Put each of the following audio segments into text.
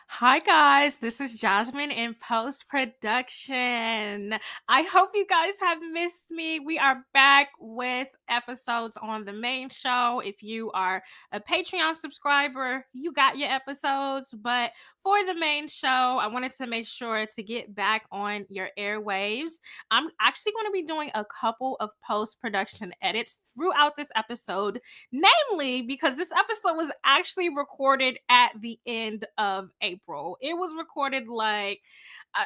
Hi guys, this is Jazmine in post production. I hope you guys have missed me. We are back with episodes on the main show. If you are a Patreon subscriber, you got your episodes. But for the main show, I wanted to make sure to get back on your airwaves. I'm actually going to be doing a couple of post production edits throughout this episode, namely because this episode was actually recorded at the end of April. It was recorded like I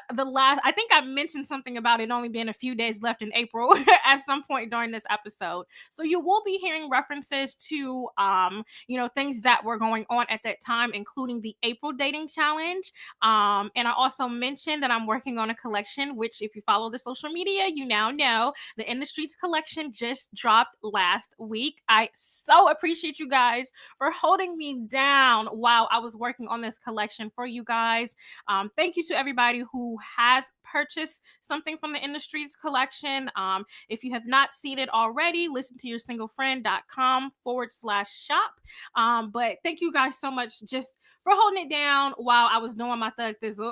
think I mentioned something about it only being a few days left in April at some point during this episode. So you will be hearing references to things that were going on at that time, including the April dating challenge. And I also mentioned that I'm working on a collection, which if you follow the social media, you now know the In the Streets collection just dropped last week. I so appreciate you guys for holding me down while I was working on this collection for you guys. Thank you to everybody who has purchased something from the In the Streets collection. If you have not seen it already, ListenToYourSingleFriend.com/shop. But thank you guys so much just for holding it down while I was doing my thug thizzle.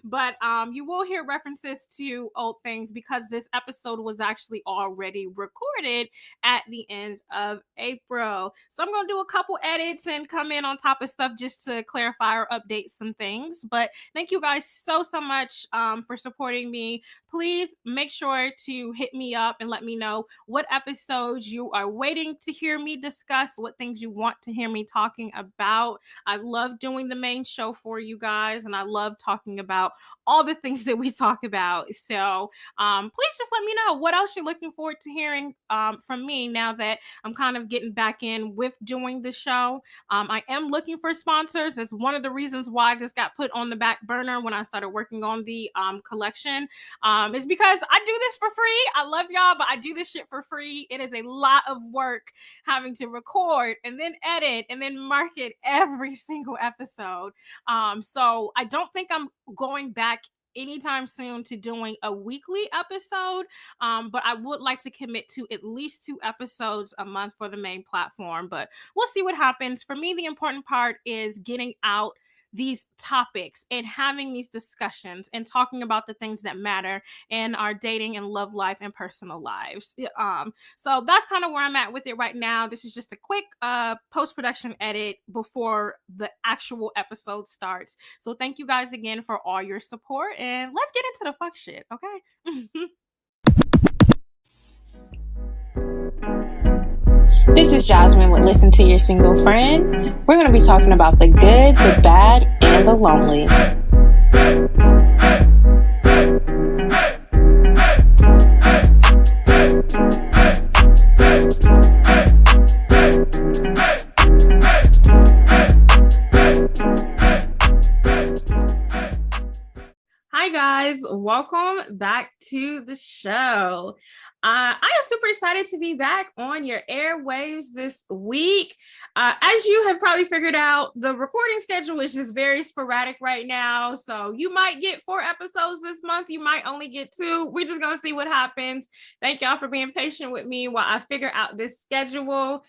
But you will hear references to old things because this episode was actually already recorded at the end of April. So I'm going to do a couple edits and come in on top of stuff just to clarify or update some things. But thank you guys so much for supporting me. Please make sure to hit me up and let me know what episodes you are waiting to hear me discuss, what things you want to hear me talking about. I love doing the main show for you guys, and I love talking about all the things that we talk about. So please just let me know what else you're looking forward to hearing from me now that I'm kind of getting back in with doing the show. I am looking for sponsors. That's one of the reasons why this got put on the back burner when I started working on the collection. Is because I do this for free. I love y'all, but I do this shit for free. It is a lot of work having to record and then edit and then market every single episode. So I don't think I'm going back anytime soon to doing a weekly episode, but I would like to commit to at least 2 episodes a month for the main platform, but we'll see what happens. For me, the important part is getting out these topics and having these discussions and talking about the things that matter in our dating and love life and personal lives. So that's kind of where I'm at with it right now. This is just a quick post-production edit before the actual episode starts. So thank you guys again for all your support, and let's get into the fuck shit, okay? This is Jazmine with Listen to Your Single Friend. We're going to be talking about the good, the bad, and the lonely. Hi guys, welcome back to the show. I am super excited to be back on your airwaves this week. As you have probably figured out, the recording schedule is just very sporadic right now. So you might get 4 episodes this month. You might only get 2. We're just going to see what happens. Thank y'all for being patient with me while I figure out this schedule.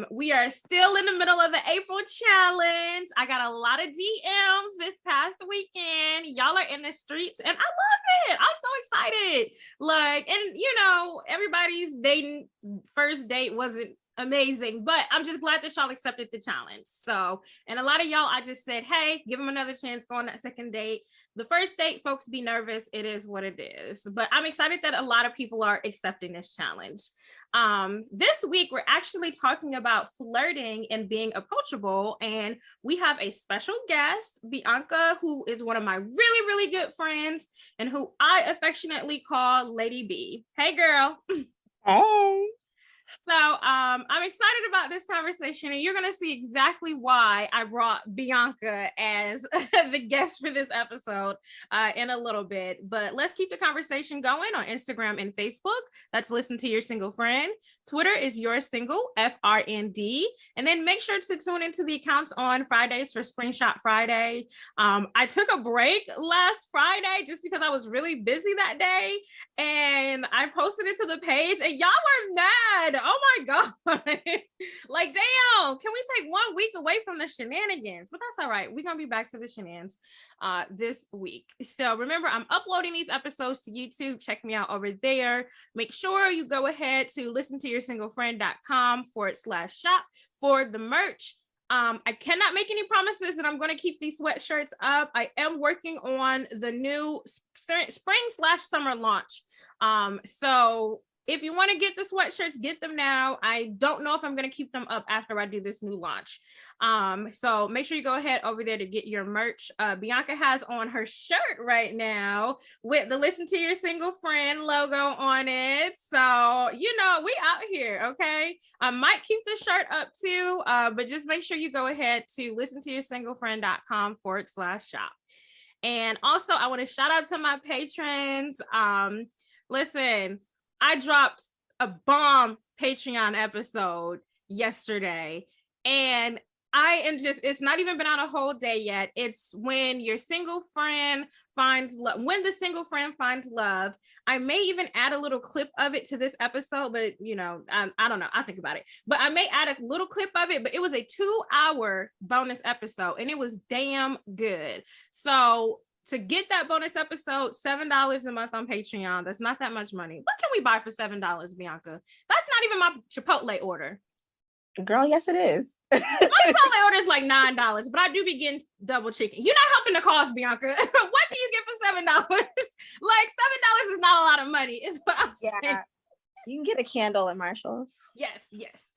We are still in the middle of the April challenge. I got a lot of DMs this past weekend. Y'all are in the streets and I love it. I'm so excited. And you know, everybody's dating first date wasn't amazing, but I'm just glad that y'all accepted the challenge. So, and a lot of y'all, I just said, hey, give them another chance, go on that second date. The first date, folks, be nervous. It is what it is. But I'm excited that a lot of people are accepting this challenge. This week, we're actually talking about flirting and being approachable. And we have a special guest, Bianca, who is one of my really, really good friends and who I affectionately call Lady B. Hey, girl. Hey. So I'm excited about this conversation, and you're going to see exactly why I brought Bianca as the guest for this episode in a little bit. But let's keep the conversation going on Instagram and Facebook. That's Listen to Your Single Friend. Twitter is Your Single, FRND. And then make sure to tune into the accounts on Fridays for Screenshot Friday. I took a break last Friday just because I was really busy that day. And I posted it to the page and y'all were mad. Oh my God. Like, damn, can we take 1 week away from the shenanigans? But that's all right. We're going to be back to the shenanigans this week. So remember, I'm uploading these episodes to YouTube. Check me out over there. Make sure you go ahead to ListenToYourSingleFriend.com/shop for the merch. I cannot make any promises that I'm going to keep these sweatshirts up. I am working on the new spring/summer launch. So if you want to get the sweatshirts, get them now. I don't know if I'm going to keep them up after I do this new launch. So make sure you go ahead over there to get your merch. Bianca has on her shirt right now with the Listen to Your Single Friend logo on it. So, you know, we out here, okay? I might keep the shirt up too, but just make sure you go ahead to ListenToYourSingleFriend.com/shop. And also, I want to shout out to my patrons. Listen, I dropped a bomb Patreon episode yesterday, and I am just, it's not even been out a whole day yet. It's when your single friend finds love, when the single friend finds love. I may even add a little clip of it to this episode, but you know, I don't know. I'll think about it. But I may add a little clip of it, but it was a 2-hour bonus episode and it was damn good. So to get that bonus episode, $7 a month on Patreon. That's not that much money. What can we buy for $7, Bianca? That's not even my Chipotle order. Girl, yes, it is. My Chipotle order is like $9, but I do be getting double chicken. You're not helping the cause, Bianca. What do you get for $7? Like, $7 is not a lot of money, is what I'm saying. Yeah. You can get a candle at Marshall's. Yes.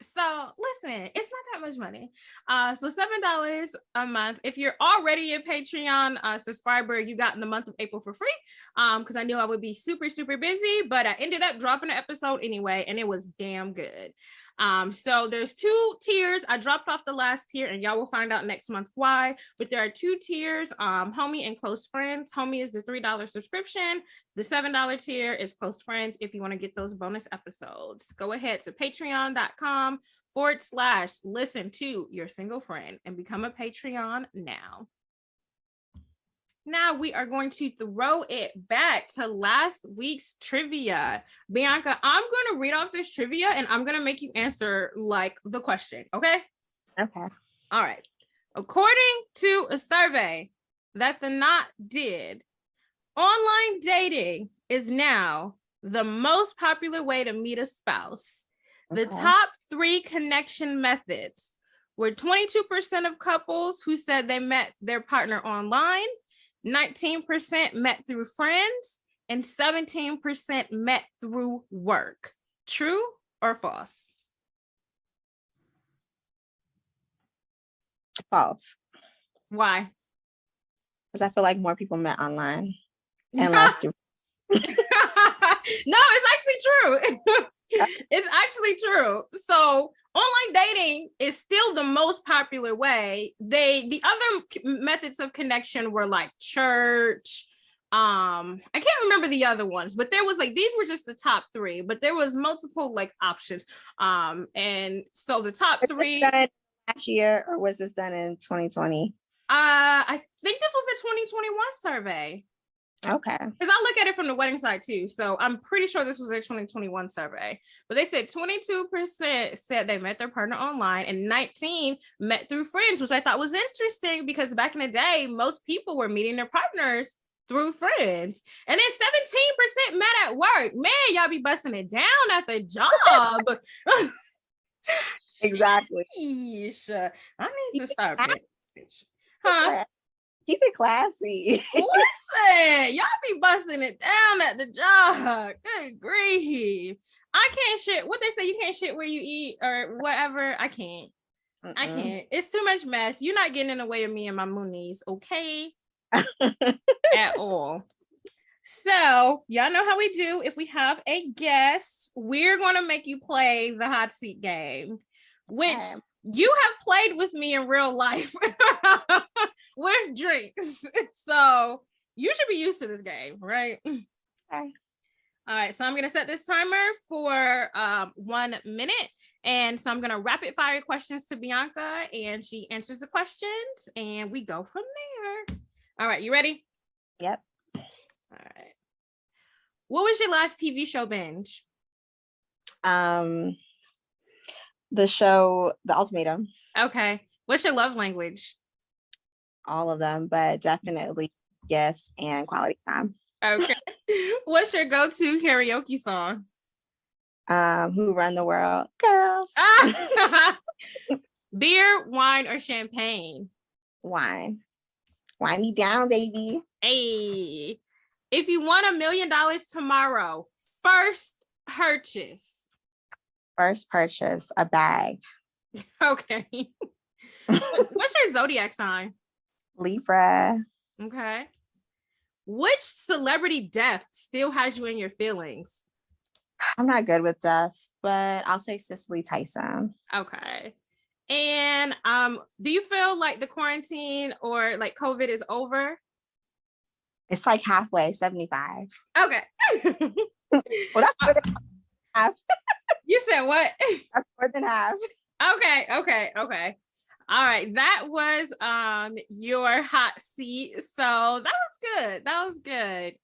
So listen, it's not that much money. So $7 a month. If you're already a Patreon subscriber, you got in the month of April for free. Because I knew I would be super, super busy, but I ended up dropping an episode anyway, and it was damn good. So there's 2 tiers. I dropped off the last tier and y'all will find out next month why, but there are 2 tiers, homie and close friends. Homie is the $3 subscription. The $7 tier is close friends. If you want to get those bonus episodes, go ahead to patreon.com/listen to your single friend and become a Patreon now. Now we are going to throw it back to last week's trivia. Bianca, I'm going to read off this trivia and I'm going to make you answer like the question. Okay? Okay. All right. According to a survey that the Knot did, online dating is now the most popular way to meet a spouse. The top 3 connection methods were 22% of couples who said they met their partner online, 19% met through friends, and 17% met through work. True or false? False. Why? Because I feel like more people met online and last year. No, it's actually true. It's actually true. So online dating is still the most popular way. The other methods of connection were like church. I can't remember the other ones, but there was like, these were just the top 3, but there was multiple like options. And so the top 3 last year, or was this done in 2020? I think this was a 2021 survey. Okay. Because I look at it from the wedding side too. So I'm pretty sure this was a 2021 survey. But they said 22% said they met their partner online and 19% met through friends, which I thought was interesting because back in the day, most people were meeting their partners through friends. And then 17% met at work. Man, y'all be busting it down at the job. Exactly. Yeesh. I need to start it. Huh? Keep it classy. Listen, y'all be busting it down at the job. Good grief. I can't shit. What they say, you can't shit where you eat or whatever. I can't. I can't. It's too much mess. You're not getting in the way of me and my moonies, okay? At all. So, y'all know how we do. If we have a guest, we're going to make you play the hot seat game, which you have played with me in real life with drinks. So you should be used to this game, right? Okay. All right, so I'm going to set this timer for 1 minute. And so I'm going to rapid fire questions to Bianca, and she answers the questions, and we go from there. All right, you ready? Yep. All right. What was your last TV show binge? The show, The Ultimatum. Okay. What's your love language? All of them, but definitely gifts and quality time. Okay. What's your go-to karaoke song? Who Run the World? Girls. Beer, wine, or champagne? Wine. Wine me down, baby. Hey. If you won $1 million tomorrow, first purchase. First purchase, a bag. Okay. What's your zodiac sign? Libra. Okay. Which celebrity death still has you in your feelings? I'm not good with deaths, but I'll say Cicely Tyson. Okay. And do you feel like the quarantine or like COVID is over? It's like halfway, 75. Okay. Well, that's more than half. You said what? That's more than half. Okay. All right. That was your hot seat. So that was good.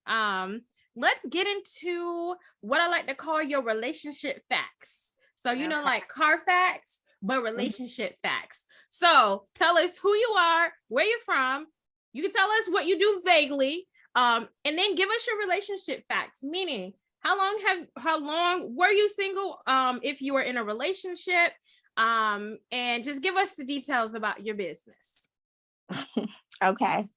Let's get into what I like to call your relationship facts. So like car facts, but relationship facts. So tell us who you are, where you're from. You can tell us what you do vaguely. And then give us your relationship facts, meaning how long were you single? If you were in a relationship, and just give us the details about your business. Okay.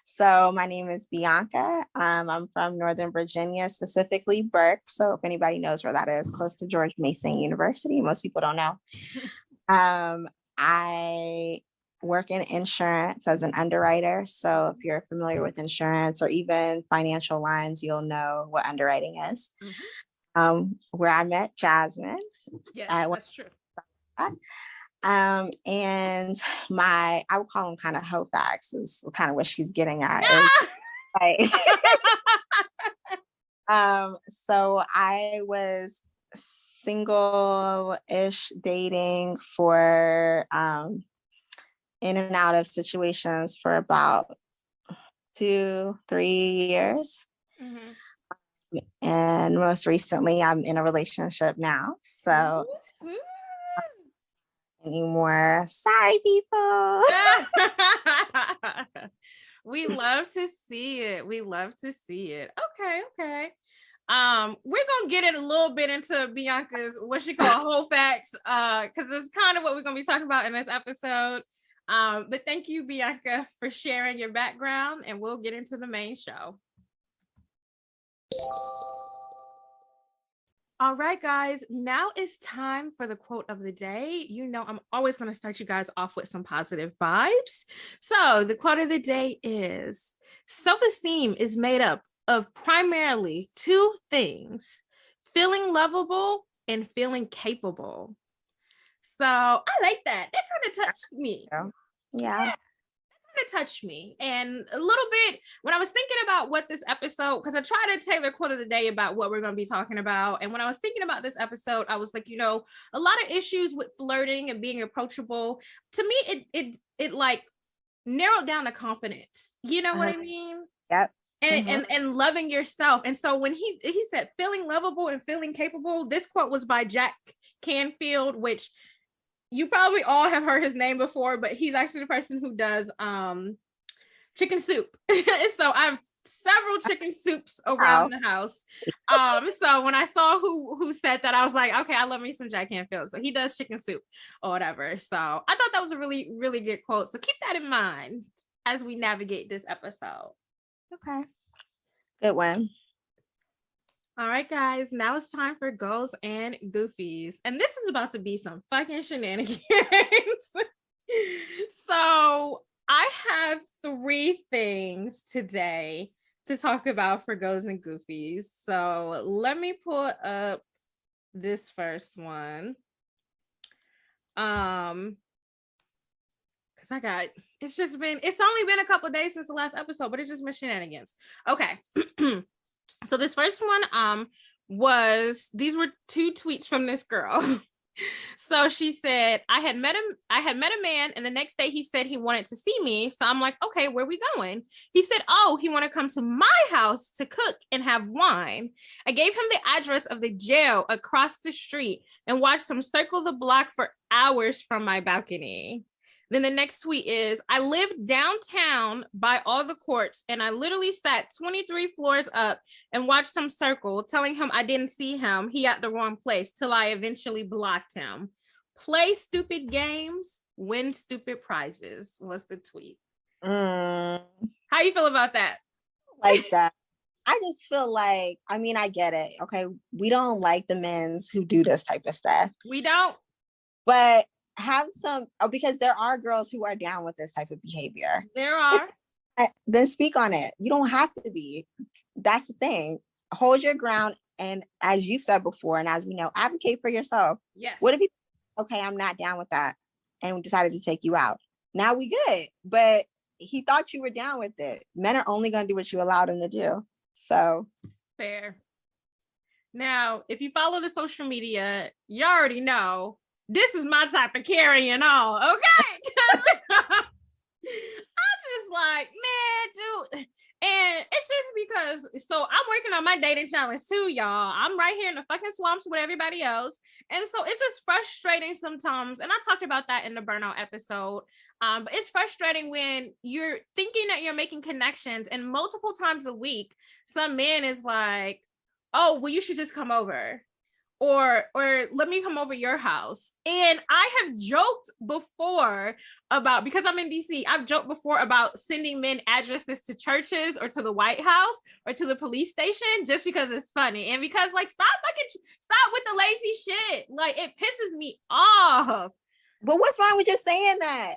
So my name is Bianca. I'm from Northern Virginia, specifically Burke. So if anybody knows where that is, close to George Mason University. Most people don't know. I work in insurance as an underwriter. So if you're familiar with insurance or even financial lines, you'll know what underwriting is. Mm-hmm. Where I met Jazmine. Yes, that's true. And I would call them kind of hoe facts is kind of what she's getting at. Is like, so I was single-ish dating for in and out of situations for about 2-3 years. Mm-hmm. And most recently I'm in a relationship now. So anymore. Sorry, people. We love to see it. Okay. We're gonna get in a little bit into Bianca's what she call whole facts, because it's kind of what we're gonna be talking about in this episode. But thank you, Bianca, for sharing your background, and we'll get into the main show. All right, guys, now it's time for the quote of the day. I'm always going to start you guys off with some positive vibes. So the quote of the day is, self-esteem is made up of primarily 2 things, feeling lovable and feeling capable. So I like that. That kind of touched me. Yeah. Touched me. And a little bit when I was thinking about what this episode, because I try to tailor quote of the day about what we're going to be talking about, and when I was thinking about this episode, I was like, a lot of issues with flirting and being approachable. To me, it like narrowed down to confidence. You know what I mean? Yep. And loving yourself. And so when he said feeling lovable and feeling capable, this quote was by Jack Canfield, which you probably all have heard his name before, but he's actually the person who does chicken soup. So I have several chicken soups around the house. So when I saw who said that, I was like, okay, I love me some Jack Canfield. So he does chicken soup or whatever. So I thought that was a really, really good quote. So keep that in mind as we navigate this episode. Okay. Good one. All right, guys, now it's time for Goals and Goofies. And this is about to be some fucking shenanigans. So I have 3 things today to talk about for Goals and Goofies. So let me pull up this first one. Because it's only been a couple of days since the last episode, but it's just been shenanigans. Okay. So this first one these were 2 tweets from this girl. So she said, I had met a man, and the next day he said he wanted to see me. So I'm like, okay, where are we going? He said, oh, he wanted to come to my house to cook and have wine. I gave him the address of the jail across the street and watched him circle the block for hours from my balcony. Then the next tweet is, I lived downtown by all the courts, and I literally sat 23 floors up and watched him circle, telling him I didn't see him. He at the wrong place, till I eventually blocked him. Play stupid games, win stupid prizes was the tweet. How you feel about that? Like that. I just feel like, I mean, I get it. Okay. We don't like the men who do this type of stuff. We don't. But have some, because there are girls who are down with this type of behavior. There are. Then speak on it. You don't have to be. That's the thing. Hold your ground. And as you said before, and as we know, advocate for yourself. Yes. What if you, okay, I'm not down with that, and we decided to take you out? Now we good. But he thought you were down with it. Men are only going to do what you allow them to do. So. Fair. Now, if you follow the social media, you already know this is my type of carrying on, okay? I'm just like, man, dude. And it's just because, so I'm working on my dating challenge too, y'all. I'm right here in the fucking swamps with everybody else. And so it's just frustrating sometimes. And I talked about that in the burnout episode. But it's frustrating when you're thinking that you're making connections, and multiple times a week, some man is like, oh, well, you should just come over. Or let me come over your house. And I have joked before about, because I'm in DC, I've joked before about sending men addresses to churches or to the White House or to the police station, just because it's funny. And because, like, stop with the lazy shit. Like, it pisses me off. But what's wrong with just saying that?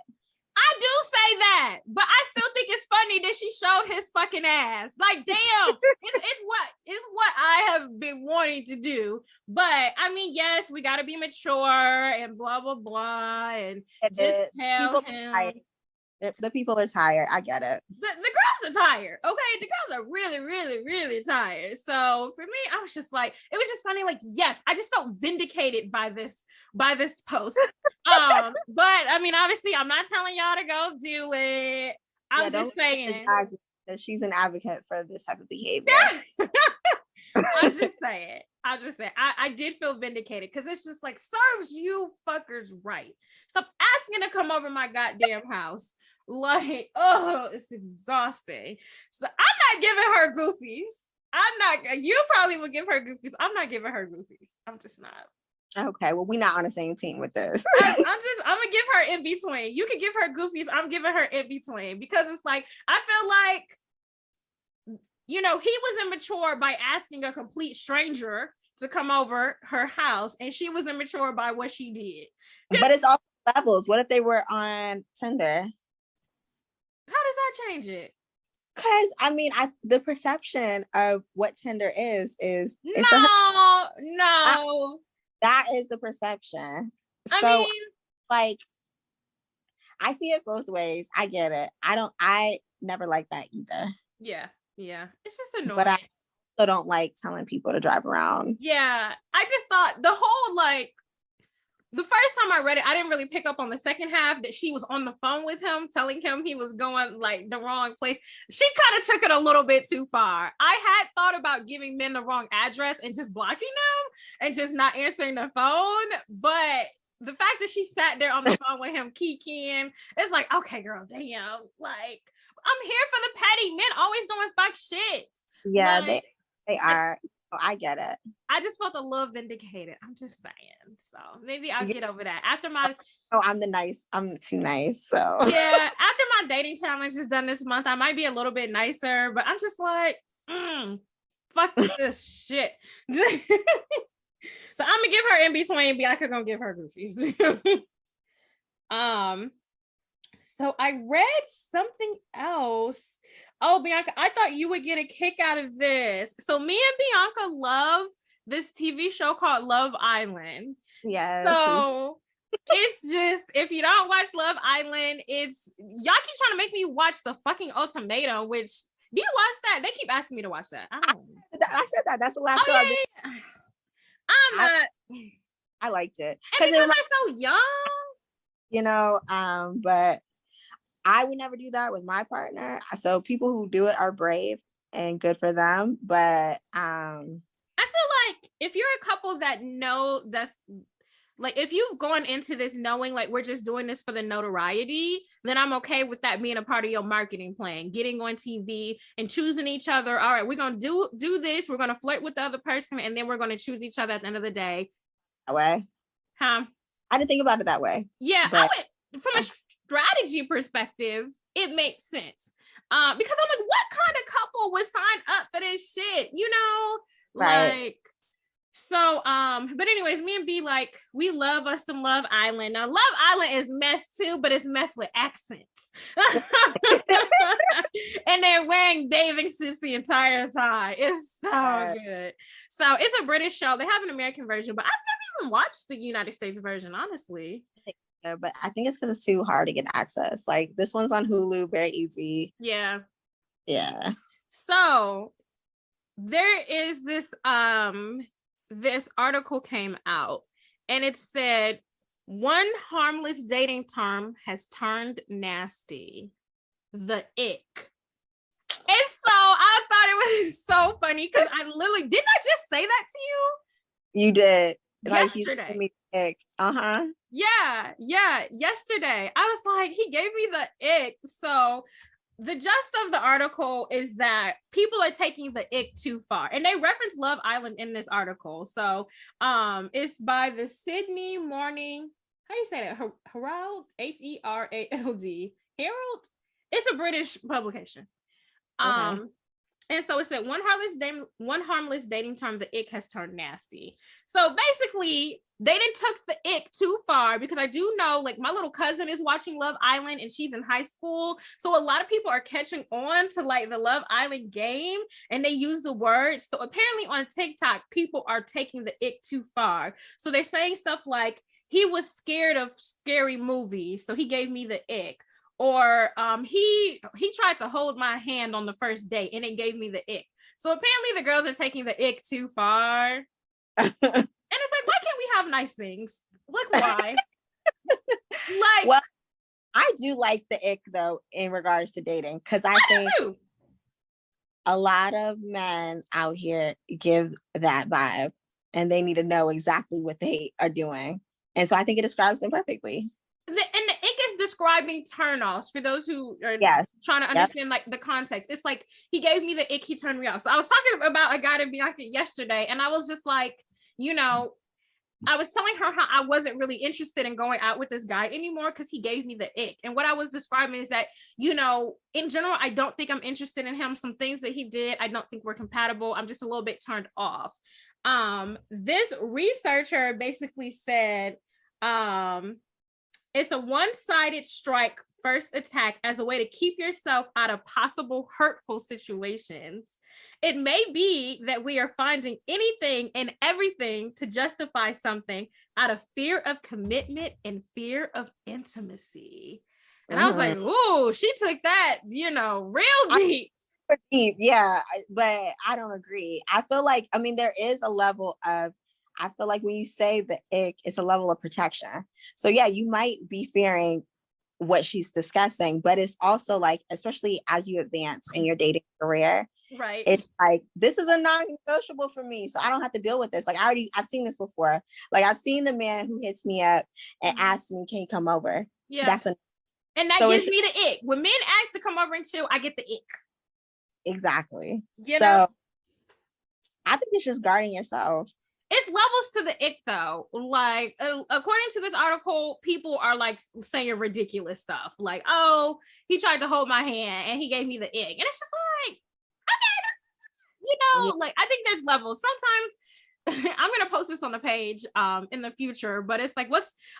I do say that, but I still think it's funny that she showed his fucking ass. Like, damn, it's what I have been wanting to do. But I mean, yes, we got to be mature and blah blah blah, and just tell him. The people are tired. I get it. The girls are tired. Okay, the girls are really, really, really tired. So for me, I was just like, it was just funny. Like, yes, I just felt vindicated by this post. But I mean, obviously, I'm not telling y'all to go do it. I'm just saying that she's an advocate for this type of behavior. I'm just saying. I did feel vindicated, because it's just like, serves you fuckers right. Stop asking to come over my goddamn house. Like, oh, it's exhausting. So I'm not giving her goofies. You probably would give her goofies. I'm not giving her goofies. I'm just not. Okay, well, we're not on the same team with this. I'm gonna give her in between. You can give her goofies. I'm giving her in between, because it's like, I feel like, you know, he was immature by asking a complete stranger to come over her house, and she was immature by what she did. But it's all levels. What if they were on Tinder? How does that change it? Because I mean, the perception of what Tinder is no. That is the perception. I So, mean, like, I see it both ways. I get it. I never like that either. Yeah. It's just annoying. But I also don't like telling people to drive around. Yeah. I just thought the whole, like, the first time I read it, I didn't really pick up on the second half that she was on the phone with him, telling him he was going, like, the wrong place. She kind of took it a little bit too far. I had thought about giving men the wrong address and just blocking them and just not answering the phone. But the fact that she sat there on the phone with him kikiing, it's like, okay, girl, damn. Like, I'm here for the petty men always doing fuck shit. Yeah, like, they are. I get it. I just felt a little vindicated. I'm just saying. So maybe I'll get over that after my. Oh, I'm too nice. So yeah, after my dating challenge is done this month, I might be a little bit nicer. But I'm just like, fuck this shit. So I'm gonna give her in between. Bianca gonna give her goofies. So I read something else. Oh, Bianca, I thought you would get a kick out of this. So me and Bianca love this TV show called Love Island. Yes. So it's just, if you don't watch Love Island, y'all keep trying to make me watch The fucking Ultimatum, which Do you watch that? They keep asking me to watch that. I said that. That's the last show. Yeah. I'm not. I liked it because they're so young. You know, but I would never do that with my partner. So people who do it are brave and good for them. But I feel like if you're a couple that know that's like, if you've gone into this knowing like we're just doing this for the notoriety, then I'm okay with that being a part of your marketing plan, getting on TV and choosing each other. All right, we're gonna do this. We're gonna flirt with the other person, and then we're gonna choose each other at the end of the day. That way, huh? I didn't think about it that way. Yeah, but I would, from a strategy perspective, it makes sense. Because I'm like, what kind of couple would sign up for this shit? You know, right. like. So, but anyways, me and B, like, we love us some Love Island. Now, Love Island is messed too, but it's messed with accents. And they're wearing bathing suits the entire time. It's so good. So it's a British show. They have an American version, but I've never even watched the United States version, honestly. Yeah, but I think it's because it's too hard to get access. Like, this one's on Hulu, very easy. Yeah. Yeah. So there is this article came out and it said one harmless dating term has turned nasty. The ick. And so I thought it was so funny because I literally didn't I just say that to you? You did. Yesterday. Like, ick. Uh-huh. Yeah. Yesterday. I was like, he gave me the ick. So the gist of the article is that people are taking the ick too far, and they reference Love Island in this article. So it's by the Sydney Morning, how do you say that? Herald, Herald. Herald. It's a British publication. Okay. And so it said one harmless dating term, the ick has turned nasty. So basically, they didn't took the ick too far, because I do know, like, my little cousin is watching Love Island and she's in high school. So a lot of people are catching on to like the Love Island game and they use the words. So apparently on TikTok, people are taking the ick too far. So they're saying stuff like, he was scared of scary movies, so he gave me the ick. Or he tried to hold my hand on the first date and it gave me the ick. So apparently the girls are taking the ick too far. And it's like, why can't we have nice things? Like, why? Like, well, I do like the ick though in regards to dating, because I think a lot of men out here give that vibe and they need to know exactly what they are doing. And so I think it describes them perfectly. And the ick is describing turnoffs for those who are trying to understand like the context. It's like, he gave me the ick, he turned me off. So I was talking about a guy to Bianca yesterday, and I was just like, you know, I was telling her how I wasn't really interested in going out with this guy anymore because he gave me the ick. And what I was describing is that, you know, in general, I don't think I'm interested in him. Some things that he did, I don't think we're compatible. I'm just a little bit turned off. This researcher basically said, it's a one-sided strike first attack as a way to keep yourself out of possible hurtful situations. It may be that we are finding anything and everything to justify something out of fear of commitment and fear of intimacy. And I was like, ooh, she took that, you know, real deep. Deep, yeah, but I don't agree. I feel like, I mean, there is a level of, I feel like when you say the ick, it's a level of protection. So yeah, you might be fearing what she's discussing, but it's also like, especially as you advance in your dating career, right? It's like, this is a non-negotiable for me, so I don't have to deal with this. Like, I've seen this before. Like, I've seen the man who hits me up and asks me, can you come over? Yeah. And that gives me the ick. When men ask to come over and chill, I get the ick. Exactly. You know? I think it's just guarding yourself. It's levels to the ick though. Like, according to this article, people are like saying ridiculous stuff. Like, oh, he tried to hold my hand and he gave me the ick. And it's just like, okay, you know, like, I think there's levels. Sometimes I'm going to post this on the page in the future, but it's like,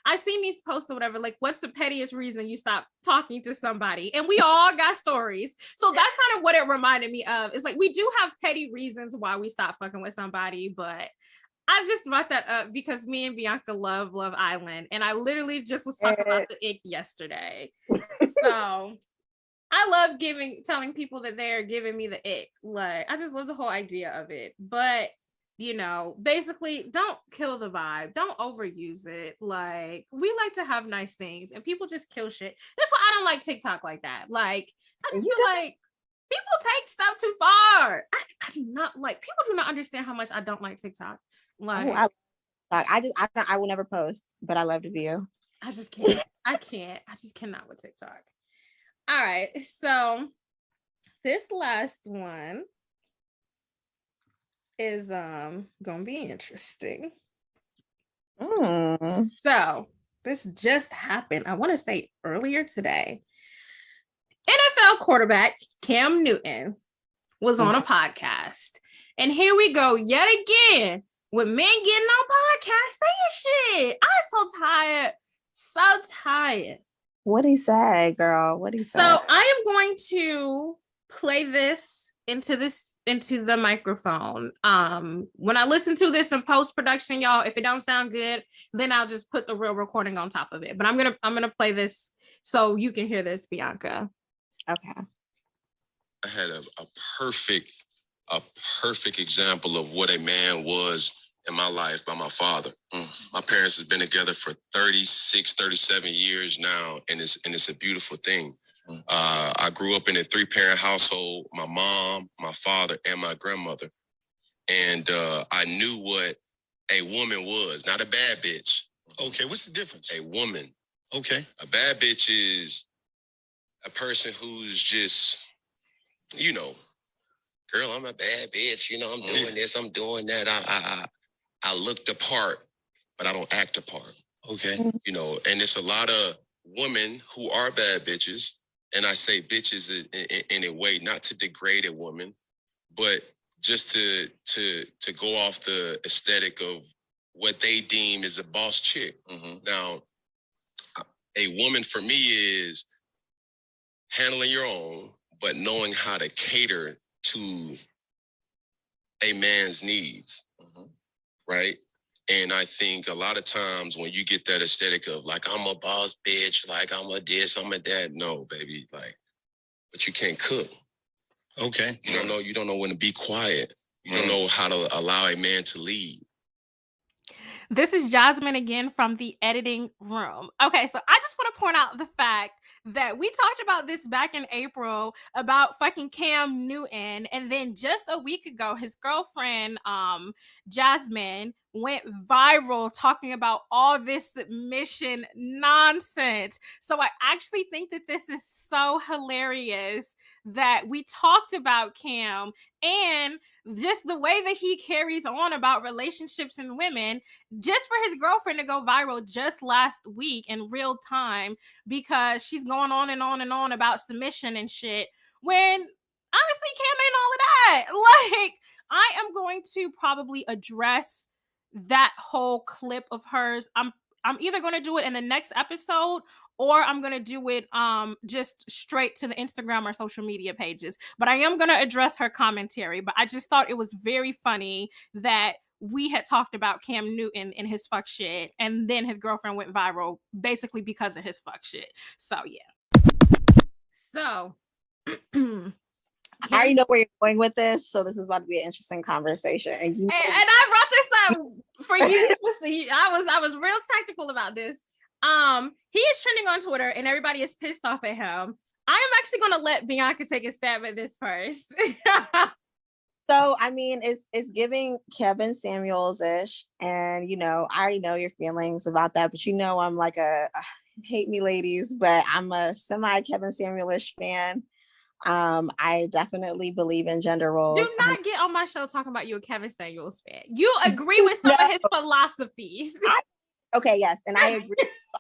I've seen these posts or whatever, like, what's the pettiest reason you stop talking to somebody? And we all got stories. So that's kind of what it reminded me of. It's like, we do have petty reasons why we stop fucking with somebody, but I just brought that up because me and Bianca love Love Island. And I literally just was talking about the ick yesterday. So I love telling people that they're giving me the ick. Like, I just love the whole idea of it. But, you know, basically, don't kill the vibe. Don't overuse it. Like, we like to have nice things, and people just kill shit. That's why I don't like TikTok like that. Like, I just feel like people take stuff too far. I do not like. People do not understand how much I don't like TikTok. Like, I will never post, but I love the view. I just can't. I just cannot with TikTok. All right, so this last one is gonna be interesting. So this just happened, I want to say earlier today. NFL quarterback Cam Newton was on a podcast, and here we go yet again with men getting on podcasts saying shit. I'm so tired. What'd he say, girl? What'd he say? So I am going to play this into the microphone. When I listen to this in post-production, y'all, if it don't sound good, then I'll just put the real recording on top of it. But I'm gonna play this so you can hear this, Bianca. Okay. I had a perfect example of what a man was in my life by my father. My parents have been together for 36, 37 years now, and it's a beautiful thing. I grew up in a 3-parent household, my mom, my father, and my grandmother. And I knew what a woman was, not a bad bitch. Okay, what's the difference? A woman. Okay. A bad bitch is a person who's just, you know, girl, I'm a bad bitch. You know, I'm doing this, I'm doing that. I look the part, but I don't act the part. Okay. You know, and it's a lot of women who are bad bitches. And I say bitches in a way, not to degrade a woman, but just to go off the aesthetic of what they deem is a boss chick. Now, a woman for me is handling your own, but knowing how to cater to a man's needs, right? And I think a lot of times when you get that aesthetic of like, I'm a boss bitch, like I'm a this, I'm a that. No, baby, like, but you can't cook. Okay. You don't know when to be quiet. You don't know how to allow a man to lead. This is Jazmine again from the editing room. Okay, so I just want to point out the fact that we talked about this back in April about fucking Cam Newton, and then just a week ago, his girlfriend, Jazmine, went viral talking about all this submission nonsense. So I actually think that this is so hilarious that we talked about Cam and just the way that he carries on about relationships and women, just for his girlfriend to go viral just last week in real time because she's going on and on and on about submission and shit, when honestly Cam ain't all of that. Like, I am going to probably address that whole clip of hers. I'm either going to do it in the next episode, or I'm going to do it just straight to the Instagram or social media pages. But I am going to address her commentary. But I just thought it was very funny that we had talked about Cam Newton and his fuck shit, and then his girlfriend went viral basically because of his fuck shit. So, yeah. So, I already know where you're going with this, so this is about to be an interesting conversation. And I brought this up for you. Listen, I was real tactical about this. He is trending on Twitter, and everybody is pissed off at him. I am actually going to let Bianca take a stab at this first. So, I mean, it's giving Kevin Samuels-ish, and I already know your feelings about that, but I'm like hate me ladies, but I'm a semi Kevin Samuel-ish fan. I definitely believe in gender roles. Do not get on my show talking about you a Kevin Samuels fan. You agree with some of his philosophies. Okay, yes, and I agree.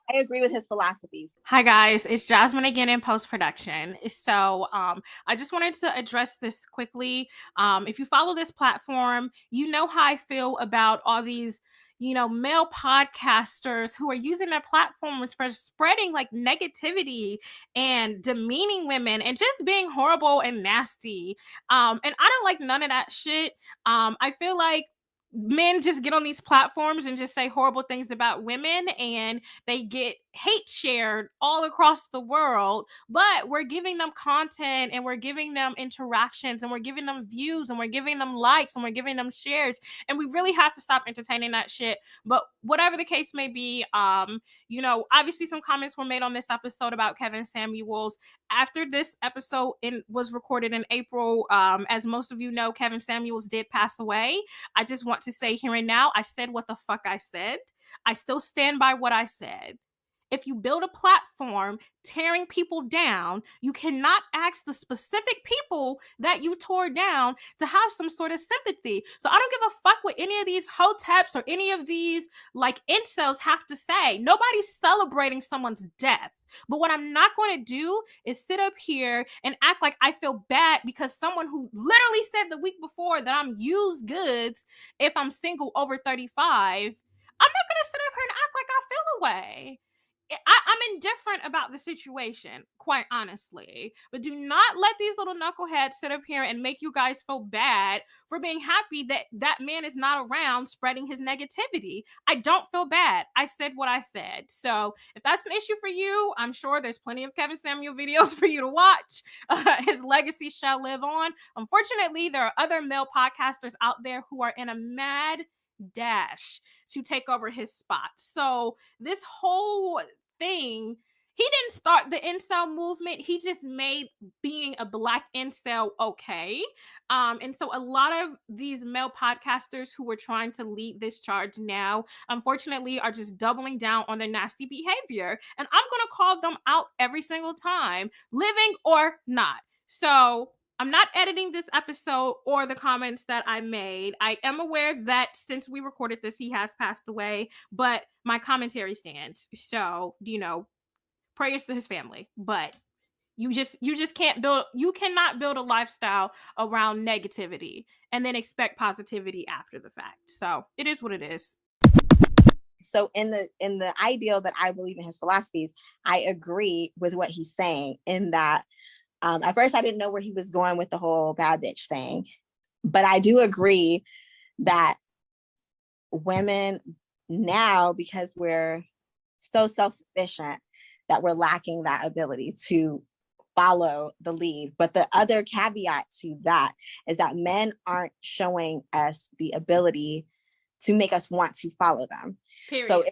I agree with his philosophies. Hi guys, it's Jazmine again in post-production. So I just wanted to address this quickly. If you follow this platform, you know how I feel about all these male podcasters who are using their platforms for spreading like negativity and demeaning women and just being horrible and nasty. And I don't like none of that shit. I feel like men just get on these platforms and just say horrible things about women, and they get hate shared all across the world, but we're giving them content and we're giving them interactions and we're giving them views and we're giving them likes and we're giving them shares, and we really have to stop entertaining that shit. But whatever the case may be, obviously some comments were made on this episode about Kevin Samuels. After this episode was recorded in April, as most of you know, Kevin Samuels did pass away. I just want to say here and now, I said what the fuck I said. I still stand by what I said. If you build a platform tearing people down, you cannot ask the specific people that you tore down to have some sort of sympathy. So I don't give a fuck what any of these hoteps or any of these like incels have to say. Nobody's celebrating someone's death. But what I'm not going to do is sit up here and act like I feel bad because someone who literally said the week before that I'm used goods if I'm single over 35, I'm not going to sit up here and act like I feel away. I'm indifferent about the situation, quite honestly. But do not let these little knuckleheads sit up here and make you guys feel bad for being happy that that man is not around spreading his negativity. I don't feel bad. I said what I said. So if that's an issue for you, I'm sure there's plenty of Kevin Samuel videos for you to watch. His legacy shall live on. Unfortunately, there are other male podcasters out there who are in a mad dash to take over his spot. So this whole thing, he didn't start the incel movement. He just made being a Black incel okay. And so a lot of these male podcasters who were trying to lead this charge now, unfortunately, are just doubling down on their nasty behavior. And I'm going to call them out every single time, living or not. So I'm not editing this episode or the comments that I made. I am aware that since we recorded this, he has passed away, but my commentary stands. So, prayers to his family. But you just cannot build a lifestyle around negativity and then expect positivity after the fact. So it is what it is. So in the ideal that I believe in his philosophies, I agree with what he's saying in that at first I didn't know where he was going with the whole bad bitch thing, but I do agree that women now, because we're so self-sufficient, that we're lacking that ability to follow the lead. But the other caveat to that is that men aren't showing us the ability to make us want to follow them. Period. So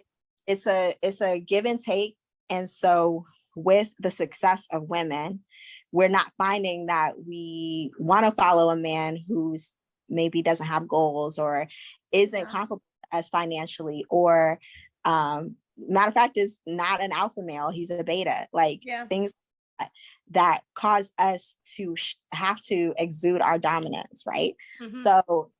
it's a give and take. And so with the success of women, we're not finding that we want to follow a man who's maybe doesn't have goals or isn't comfortable as financially, or matter of fact is not an alpha male, he's a beta, things that cause us to have to exude our dominance, right? Mm-hmm. So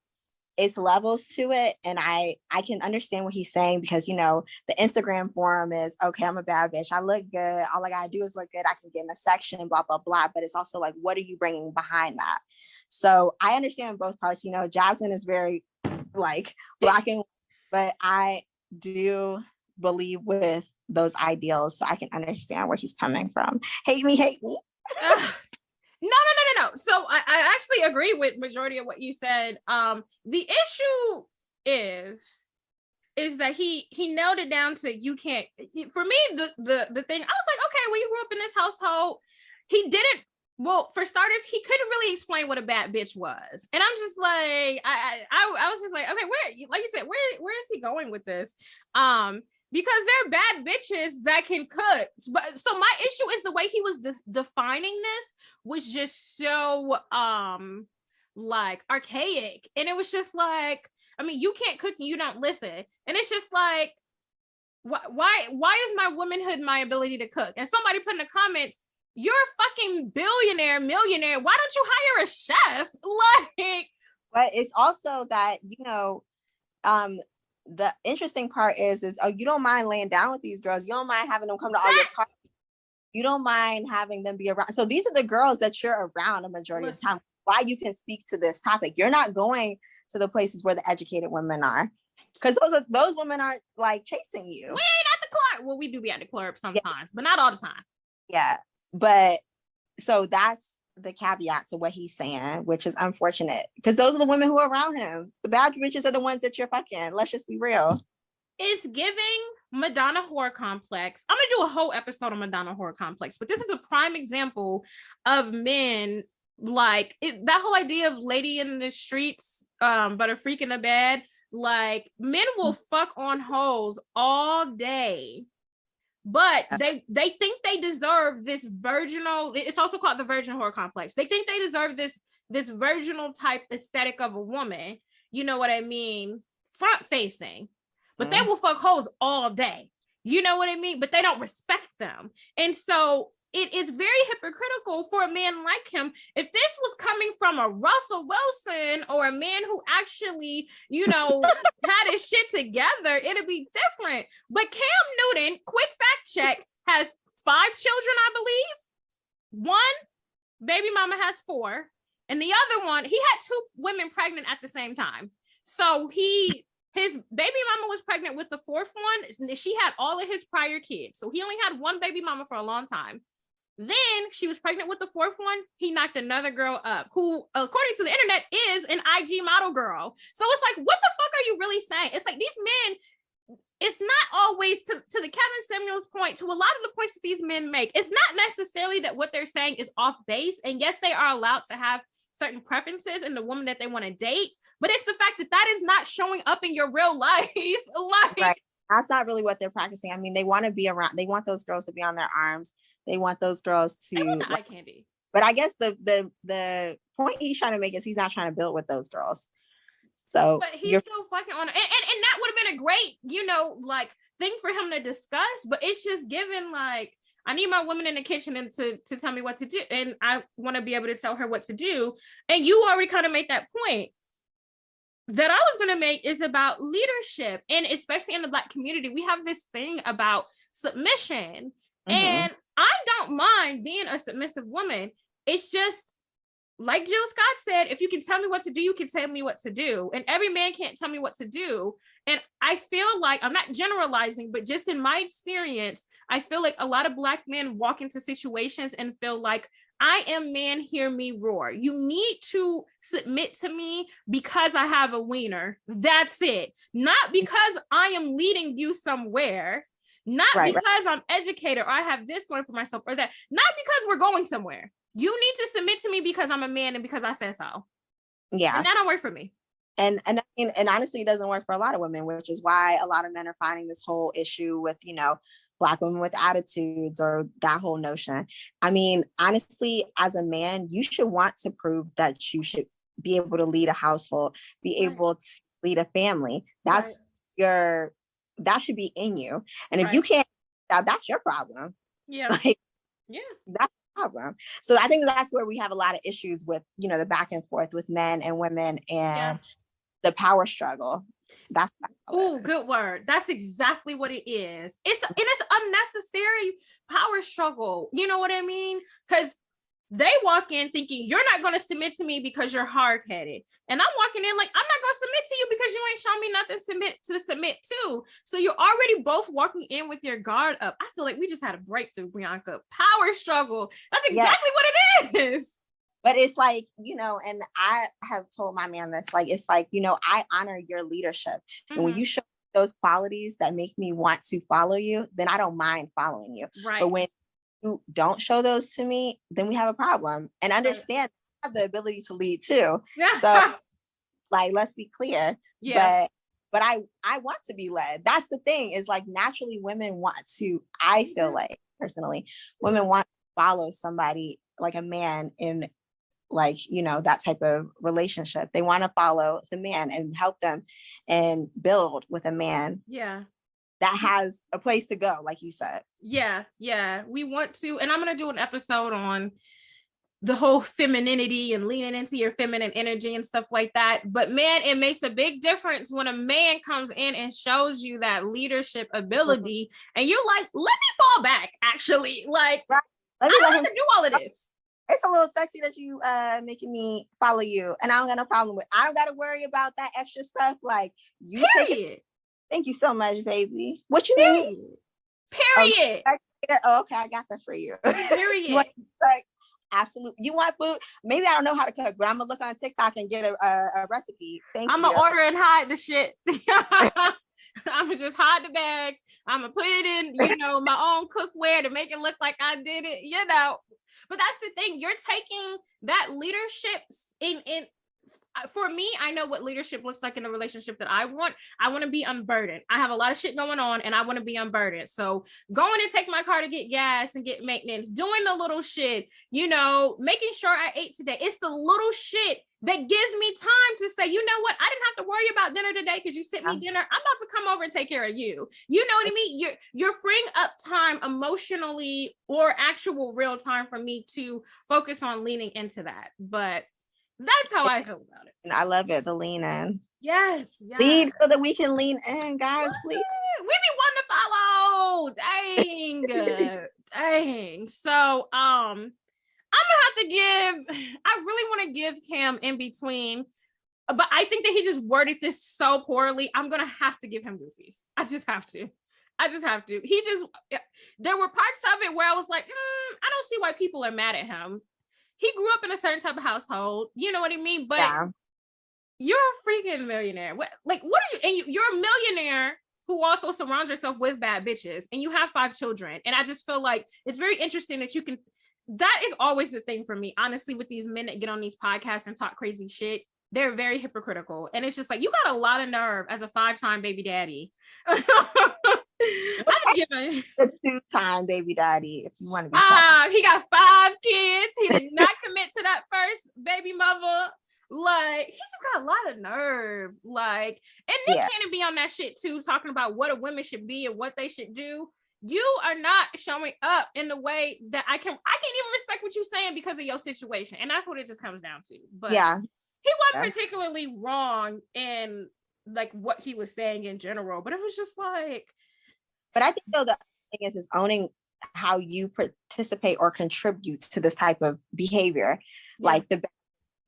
it's levels to it, and I can understand what he's saying, because the Instagram forum is, okay, I'm a bad bitch, I look good, all I gotta do is look good, I can get in a section, blah blah blah. But it's also like, what are you bringing behind that? So I understand both parts. Jazmine is very like Black and white, but I do believe with those ideals, so I can understand where he's coming from. Hate me. No. So I actually agree with majority of what you said. The issue is that he nailed it down to, you can't. For me, the thing, I was like, okay, well, you grew up in this household. He didn't. Well, for starters, he couldn't really explain what a bad bitch was, and I'm just like, I was just like, okay, where, like you said, where is he going with this? Because they're bad bitches that can cook. But so my issue is the way he was defining this was just so like archaic, and it was just like, I mean, you can't cook and you don't listen, and it's just like, why is my womanhood my ability to cook? And somebody put in the comments, you're a fucking billionaire, millionaire, why don't you hire a chef? Like, but it's also that, the interesting part is you don't mind laying down with these girls, you don't mind having them come to all your parties, you don't mind having them be around. So these are the girls that you're around a majority of the time. Why you can speak to this topic. You're not going to the places where the educated women are, because those women aren't like chasing you. We ain't at the club. Well, we do be at the club sometimes, but not all the time. Yeah, but so that's the caveat to what he's saying, which is unfortunate because those are the women who are around him. The bad bitches are the ones that you're fucking. Let's just be real. It's giving Madonna horror complex. I'm gonna do a whole episode on Madonna horror complex, but this is a prime example of men like that whole idea of lady in the streets, but a freak in the bed. Like men will fuck on hoes all day, but they think they deserve this virginal. It's also called the virgin horror complex. They think they deserve this virginal type aesthetic of a woman. You know what I mean? Front facing. But they will fuck hoes all day. You know what I mean? But they don't respect them. And so it is very hypocritical for a man like him. If this was coming from a Russell Wilson or a man who actually, you know, had his shit together, it'd be different. But Cam Newton, quick fact check, has 5 children, I believe. One baby mama has 4. And the other one, he had 2 women pregnant at the same time. So his baby mama was pregnant with the 4th one. She had all of his prior kids. So he only had 1 baby mama for a long time. Then she was pregnant with the 4th one. He knocked another girl up who, according to the internet, is an IG model girl. So it's like, what the fuck are you really saying? It's like these men, it's not always to the Kevin Samuels point, to a lot of the points that these men make. It's not necessarily that what they're saying is off base. And yes, they are allowed to have certain preferences in the woman that they want to date. But it's the fact that that is not showing up in your real life. Like, right. That's not really what they're practicing. I mean, they want to be around. They want those girls to be on their arms. They want those girls to. They want the eye candy. But I guess the point he's trying to make is he's not trying to build with those girls. So, but he's still fucking on, and that would have been a great, you know, like thing for him to discuss. But it's just given like, I need my woman in the kitchen and to tell me what to do, and I want to be able to tell her what to do. And you already kind of made that point that I was going to make is about leadership, and especially in the Black community, we have this thing about submission, and I don't mind being a submissive woman. It's just like Jill Scott said, if you can tell me what to do, you can tell me what to do. And every man can't tell me what to do. And I feel like, I'm not generalizing, but just in my experience, I feel like a lot of Black men walk into situations and feel like, I am man, hear me roar. You need to submit to me because I have a wiener. That's it. Not because I am leading you somewhere. Not because I'm educated or I have this going for myself or that. Not because we're going somewhere. You need to submit to me because I'm a man and because I said so. Yeah. And that don't work for me. And honestly, it doesn't work for a lot of women, which is why a lot of men are finding this whole issue with, you know, Black women with attitudes or that whole notion. I mean, honestly, as a man, you should want to prove that you should be able to lead a household, be able to lead a family. That's that should be in you. And if you can't, that's your problem. Yeah. Like, that's the problem. So I think that's where we have a lot of issues with, you know, the back and forth with men and women and the power struggle. That's good word. That's exactly what it is. It's unnecessary power struggle. You know what I mean? Because they walk in thinking you're not going to submit to me because you're hard-headed, and I'm walking in like I'm not going to submit to you because you ain't showing me nothing to submit to. So you're already both walking in with your guard up. I feel like we just had a breakthrough, Bianca. Power struggle. That's exactly what it is. But it's like, you know, and I have told my man this, like, it's like, you know, I honor your leadership. And when you show those qualities that make me want to follow you, then I don't mind following you. Right. But when you don't show those to me, then we have a problem. And understand I have the ability to lead too. So like, let's be clear. Yeah. But I want to be led. That's the thing, is like naturally women want to, I feel like personally, women want to follow somebody like a man in like, you know, that type of relationship. They want to follow the man and help them and build with a man. Yeah. That has a place to go, like you said. Yeah. We want to, and I'm going to do an episode on the whole femininity and leaning into your feminine energy and stuff like that. But man, it makes a big difference when a man comes in and shows you that leadership ability and you're like, let me fall back, actually. Like, I don't have to do all of this. It's a little sexy that you making me follow you, and I don't got no problem with. I don't got to worry about that extra stuff. Like you take it. Thank you so much, baby. What you need? Period. Oh, okay, I got that for you. Period. Like, Absolutely. You want food? Maybe I don't know how to cook, but I'm gonna look on TikTok and get a recipe. I'm gonna order and hide the shit. I'm gonna just hide the bags. I'm gonna put it in, my own cookware to make it look like I did it, But that's the thing. You're taking that leadership in for me, I know what leadership looks like in a relationship that I want. I want to be unburdened. I have a lot of shit going on and I want to be unburdened. So going to take my car to get gas and get maintenance, doing the little shit, making sure I ate today. It's the little shit that gives me time to say, you know what? I didn't have to worry about dinner today because you sent me dinner. I'm about to come over and take care of you. You know what I mean? You're freeing up time emotionally or actual real time for me to focus on leaning into that. But that's how I feel about it. And I love it. The lean in. Yes. Lead so that we can lean in, guys, please. We be wanting to follow. Dang. So, I'm gonna have to I really want to give Cam in between, but I think that he just worded this so poorly. I'm gonna have to give him goofies. I just have to. There were parts of it where I was like, I don't see why people are mad at him. He grew up in a certain type of household. You know what I mean? But you're a freaking millionaire. What are you? And you're a millionaire who also surrounds yourself with bad bitches, and you have 5 children. And I just feel like it's very interesting that that is always the thing for me, honestly, with these men that get on these podcasts and talk crazy shit. They're very hypocritical. And it's just like, you got a lot of nerve as a 5-time baby daddy. I'm giving a 2-time baby daddy, if you want to be he got 5 kids. He did not commit to that first baby mother. Like, he just got a lot of nerve. Like, and Nick Cannon be on that shit too, talking about what a woman should be and what they should do. You are not showing up in the way that I can't even respect what you're saying because of your situation. And that's what it just comes down to. But he wasn't particularly wrong in like what he was saying in general, but it was just like. But I think though the thing is owning how you participate or contribute to this type of behavior, like the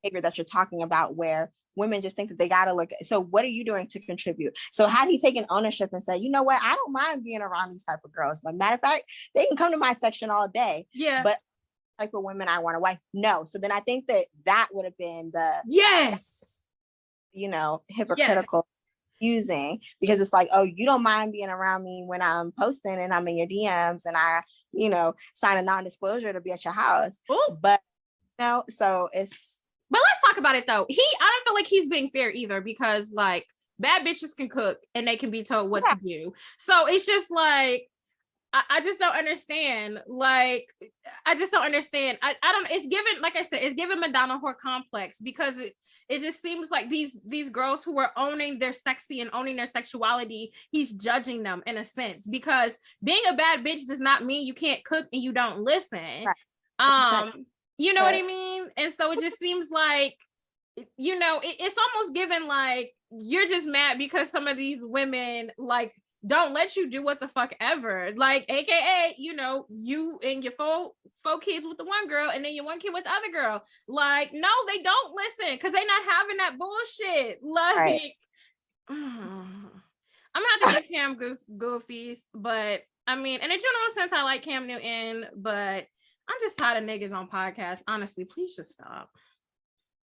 behavior that you're talking about, where women just think that they gotta look. So what are you doing to contribute? So had he taken ownership and said, you know what, I don't mind being around these type of girls. Like, matter of fact, they can come to my section all day. Yeah. But type of women I want a wife. No. So then I think that would have been the hypocritical using, because it's like, oh, you don't mind being around me when I'm posting and I'm in your DMs and I, sign a non-disclosure to be at your house. Ooh. But so it's. But let's talk about it though. I don't feel like he's being fair either, because like bad bitches can cook and they can be told what to do. So it's just like, I just don't understand. Like, I just don't understand. I don't, it's given, like I said, it's given Madonna whore complex, because it just seems like these girls who are owning their sexy and owning their sexuality, he's judging them in a sense, because being a bad bitch does not mean you can't cook and you don't listen. Right. You know what I mean? And so it just seems like, it's almost given like you're just mad because some of these women like don't let you do what the fuck ever. Like, AKA, you and your four kids with the one girl and then your one kid with the other girl. Like, no, they don't listen because they're not having that bullshit. Like, I'm gonna have to give Cam goofies, but I mean, in a general sense, I like Cam Newton, but I'm just tired of niggas on podcasts. Honestly, please just stop.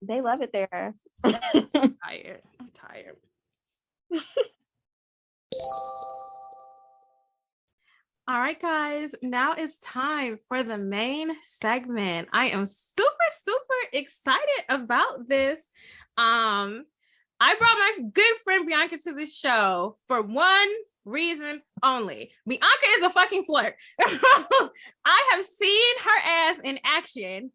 They love it there. I'm tired. All right, guys, now it's time for the main segment. I am super excited about this. I brought my good friend Bianca to this show for one reason only. Bianca is a fucking flirt. I have seen her ass in action,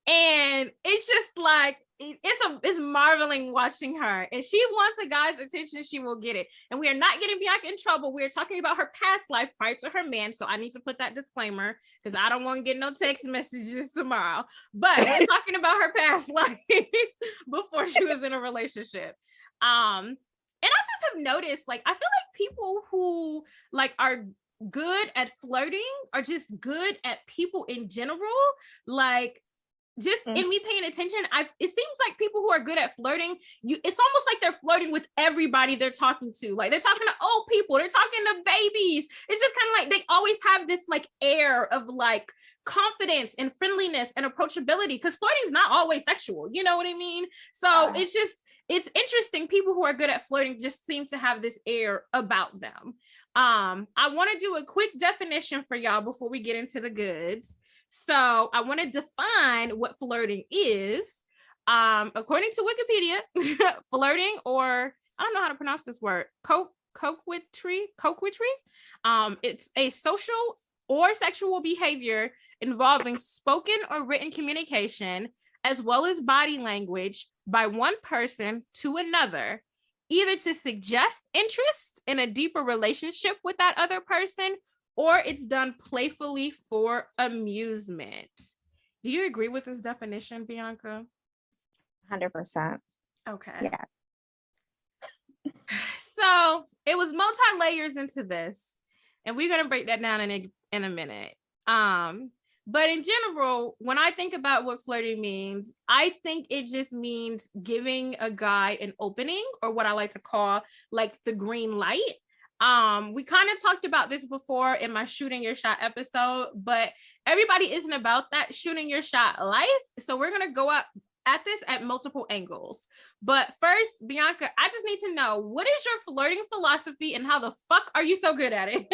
and it's just like it's marveling watching her. And she wants a guy's attention, she will get it. And we are not getting Bianca in trouble. We are talking about her past life prior to her man. So I need to put that disclaimer because I don't want to get no text messages tomorrow. But we're talking about her past life before she was in a relationship. And I just have noticed, like, I feel like people who like are good at flirting are just good at people in general. Like, just in me paying attention, it seems like people who are good at flirting, it's almost like they're flirting with everybody they're talking to. Like, they're talking to old people, they're talking to babies. It's just kind of like they always have this like air of like confidence and friendliness and approachability, because flirting is not always sexual. You know what I mean? So it's interesting. People who are good at flirting just seem to have this air about them. I want to do a quick definition for y'all before we get into the goods. So I want to define what flirting is. According to Wikipedia, flirting, or I don't know how to pronounce this word, coquetry. It's a social or sexual behavior involving spoken or written communication, as well as body language by one person to another, either to suggest interest in a deeper relationship with that other person, or it's done playfully for amusement. Do you agree with this definition, Bianca? 100%. Okay. Yeah. So it was multi-layers into this, and we're going to break that down in a minute. But in general, when I think about what flirting means, I think it just means giving a guy an opening, or what I like to call like the green light. We kind of talked about this before in my shooting your shot episode, but everybody isn't about that shooting your shot life. So we're going to go up at this at multiple angles. But first, Bianca, I just need to know, what is your flirting philosophy and how the fuck are you so good at it?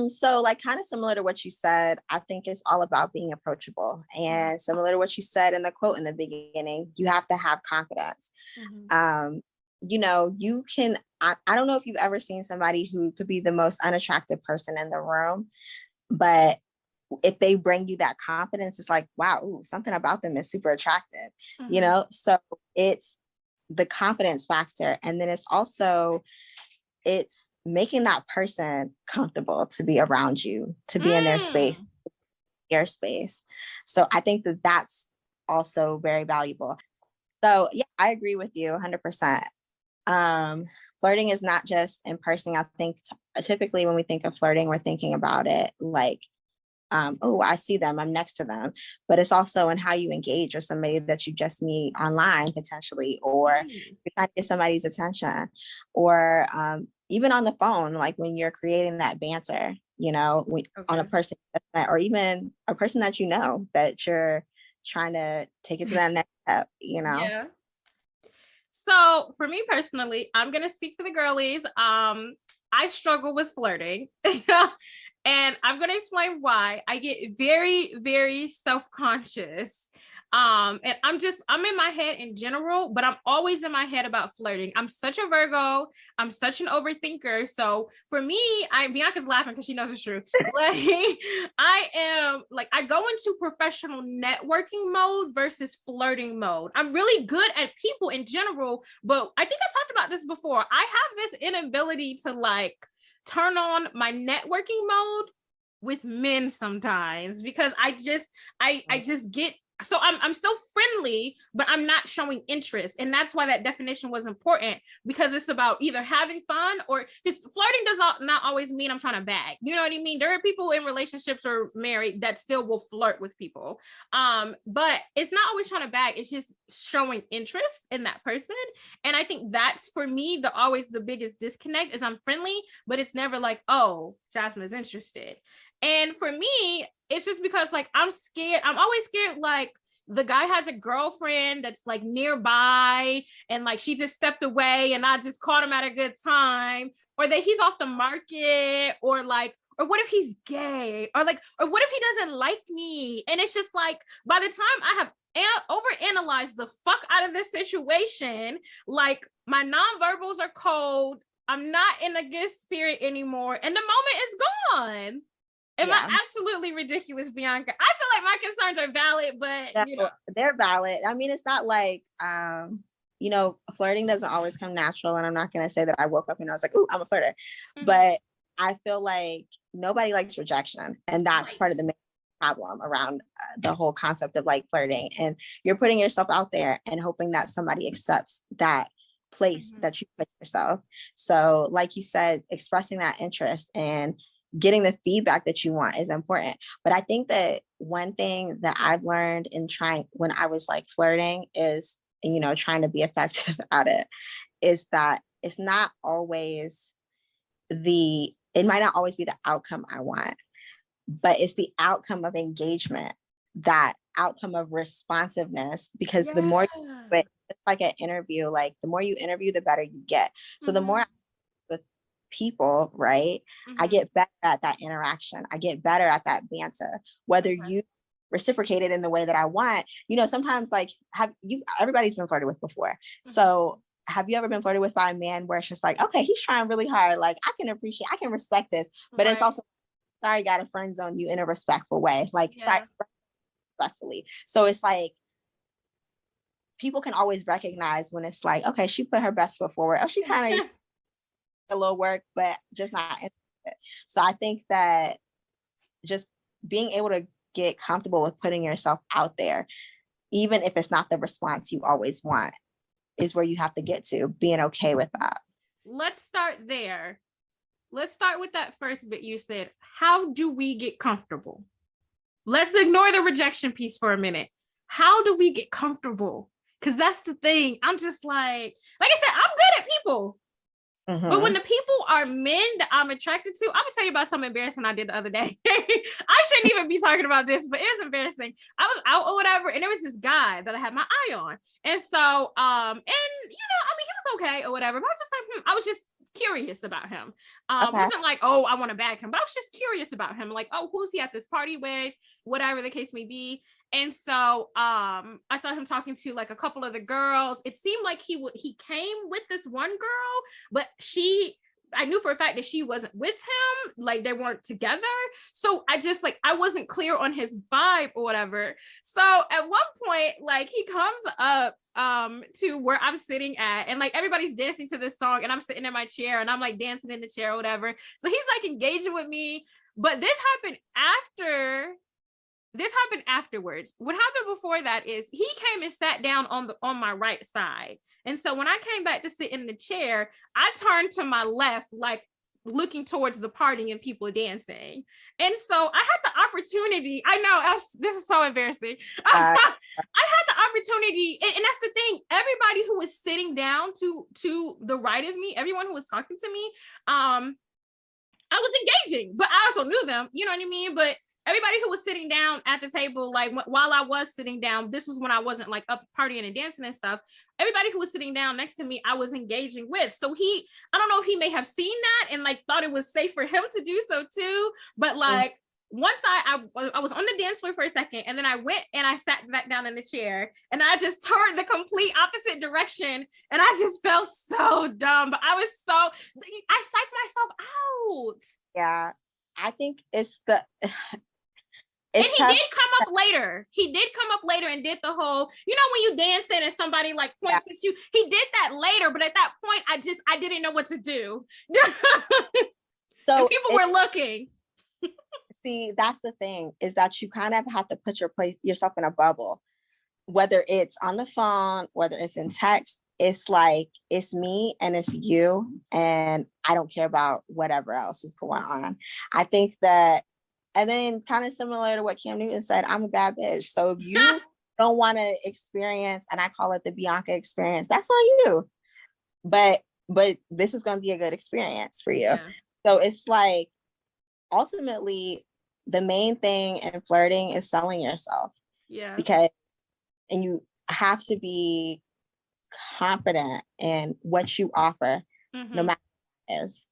So like kind of similar to what you said, I think it's all about being approachable, and similar to what you said in the quote in the beginning, you have to have confidence. You know, you can, I don't know if you've ever seen somebody who could be the most unattractive person in the room, but if they bring you that confidence, it's like, wow, ooh, something about them is super attractive, you know? So it's the confidence factor. And then it's also, it's making that person comfortable to be around you, to be in their space, your space. So I think that that's also very valuable. So yeah, I agree with you 100%. Flirting is not just in person. I think typically when we think of flirting, we're thinking about it like, oh, I see them, I'm next to them. But it's also in how you engage with somebody that you just meet online potentially, or you're trying to get somebody's attention, or even on the phone, like when you're creating that banter, you know, on a person, or even a person that you know that you're trying to take it to that next step, you know? Yeah. So for me personally, I'm going to speak for the girlies. I struggle with flirting. And I'm going to explain why. I get very, very self-conscious. And I'm in my head in general, but I'm always in my head about flirting. I'm such a Virgo. I'm such an overthinker. So for me, Bianca's laughing because she knows it's true. Like I go into professional networking mode versus flirting mode. I'm really good at people in general, but I think I talked about this before. I have this inability to like turn on my networking mode with men sometimes, because I just get, so I'm still friendly, but I'm not showing interest. And that's why that definition was important, because it's about either having fun, or because flirting does not always mean I'm trying to bag. You know what I mean? There are people in relationships or married that still will flirt with people. But it's not always trying to bag. It's just showing interest in that person. And I think that's, for me, always the biggest disconnect is I'm friendly, but it's never like, oh, Jazmine is interested. And for me, it's just because like I'm scared. I'm always scared like the guy has a girlfriend that's like nearby, and like she just stepped away and I just caught him at a good time, or that he's off the market, or what if he's gay, or what if he doesn't like me? And it's just like, by the time I have overanalyzed the fuck out of this situation, like my nonverbals are cold. I'm not in a good spirit anymore, and the moment is gone. Am I absolutely ridiculous, Bianca? I feel like my concerns are valid, but you know. They're valid. I mean, it's not like, you know, flirting doesn't always come natural. And I'm not going to say that I woke up and I was like, ooh, I'm a flirter. But I feel like nobody likes rejection. And that's part of the main problem around the whole concept of like flirting. And you're putting yourself out there and hoping that somebody accepts that place that you put yourself. So like you said, expressing that interest and getting the feedback that you want is important. But I think that one thing that I've learned in trying, when I was like flirting, is, you know, trying to be effective at it, is that it's not always it might not always be the outcome I want, but it's the outcome of engagement, that outcome of responsiveness, because the more but it's like an interview, like the more you interview, the better you get. So the more with people, right, I get better at that interaction. I get better at that banter, whether you reciprocate it in the way that I want. You know, sometimes like everybody's been flirted with before. So have you ever been flirted with by a man where it's just like, okay, he's trying really hard. Like I can respect this, but it's also, sorry, got to friend zone you in a respectful way. Like, sorry, respectfully. So it's like, people can always recognize when it's like, okay, she put her best foot forward. Oh, she kind of a little work, but just not. So I think that just being able to get comfortable with putting yourself out there, even if it's not the response you always want, is where you have to get to, being okay with that. Let's start there. Let's start with that first bit you said. How do we get comfortable? Let's ignore the rejection piece for a minute. How do we get comfortable? Because that's the thing. I'm just like I said, I'm good at people. But when the people are men that I'm attracted to, I'm gonna tell you about something embarrassing I did the other day. I shouldn't even be talking about this, but it was embarrassing. I was out or whatever, and there was this guy that I had my eye on. And so, and he was okay or whatever, but I was just like, I was just curious about him. Wasn't like, oh, I want to bag him, but I was just curious about him. Like, oh, who's he at this party with? Whatever the case may be. And so I saw him talking to like a couple of the girls. It seemed like he came with this one girl, but I knew for a fact that she wasn't with him, like they weren't together. So I wasn't clear on his vibe or whatever. So at one point, like he comes up to where I'm sitting at, and like everybody's dancing to this song, and I'm sitting in my chair and I'm like dancing in the chair or whatever. So he's like engaging with me, but this happened afterwards. What happened before that is he came and sat down on my right side. And so when I came back to sit in the chair, I turned to my left, like looking towards the party and people dancing. And so I had the opportunity. I know this is so embarrassing. I had the opportunity, and that's the thing. Everybody who was sitting down to the right of me, everyone who was talking to me, I was engaging, but I also knew them. You know what I mean? But everybody who was sitting down at the table, like while I was sitting down, this was when I wasn't like up partying and dancing and stuff. Everybody who was sitting down next to me, I was engaging with. So I don't know if he may have seen that and like thought it was safe for him to do so too. But like once I was on the dance floor for a second, and then I went and I sat back down in the chair, and I just turned the complete opposite direction, and I just felt so dumb. But I psyched myself out. Yeah, I think it's and he did come up later. He did come up later and did the whole, when you dancing and somebody like points at you, he did that later. But at that point, I didn't know what to do. So and people were looking. See, that's the thing, is that you kind of have to put yourself in a bubble, whether it's on the phone, whether it's in text. It's like, it's me and it's you, and I don't care about whatever else is going on. I think that, and then kind of similar to what Cam Newton said, I'm a bad bitch. So if you don't want to experience, and I call it the Bianca experience, that's on you. But this is going to be a good experience for you. Yeah. So it's like, ultimately, the main thing in flirting is selling yourself. Yeah. And you have to be confident in what you offer, no matter what it is.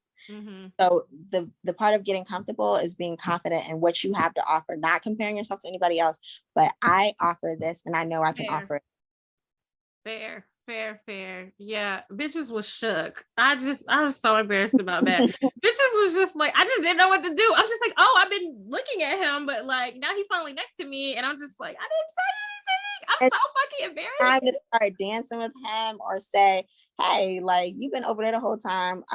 So the part of getting comfortable is being confident in what you have to offer, not comparing yourself to anybody else, but I offer this and I know I can offer it. Fair. Yeah, bitches was shook. I was so embarrassed about that. Bitches was just like, I just didn't know what to do. I'm just like, oh, I've been looking at him, but like now he's finally next to me, and I'm just like, I didn't say anything. I'm so fucking embarrassed. Time to start dancing with him, or say, hey, like, you've been over there the whole time.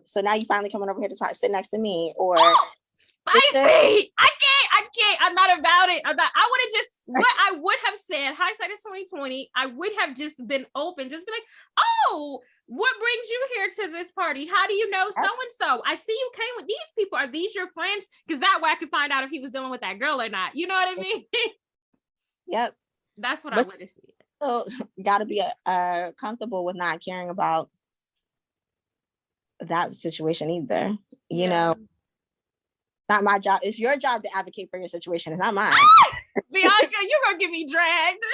So now you finally coming over here to sit next to me, or spicy. I can't. I'm not about it. I would have just, what I would have said, hindsight is 2020. I would have just been open, just be like, oh, what brings you here to this party? How do you know so-and-so? I see you came with these people. Are these your friends? Because that way I could find out if he was dealing with that girl or not. You know what I mean? Yep. That's what I would have said. So got to be comfortable with not caring about that situation either. You know, Not my job. It's your job to advocate for your situation. It's not mine. Bianca, you're gonna get me dragged.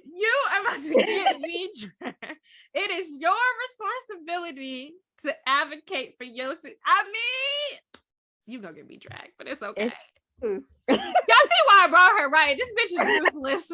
You are about to get me dragged. It is your responsibility to advocate for your. I mean, you gonna get me dragged, but it's okay. Y'all see why I brought her, right? This bitch is ruthless.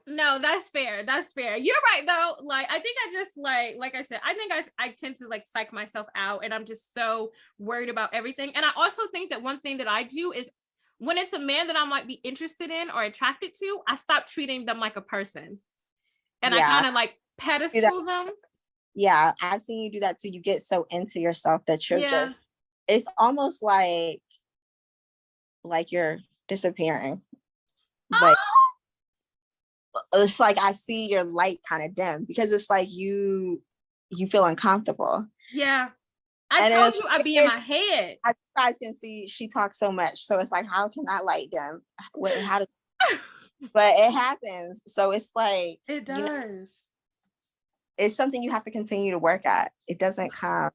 No, that's fair. That's fair. You're right though. Like, I think I just like I said, I think I tend to like psych myself out, and I'm just so worried about everything. And I also think that one thing that I do is when it's a man that I might be interested in or attracted to, I stop treating them like a person. And I kind of like pedestal them. Yeah, I've seen you do that too. You get so into yourself that you're just, it's almost like you're disappearing. Like, it's like I see your light kind of dim because it's like you feel uncomfortable. Yeah. I told you I'd be in my head. You guys can see she talks so much. So it's like, how can that light dim? But it happens. So it's like, it does. You know, it's something you have to continue to work at. It doesn't come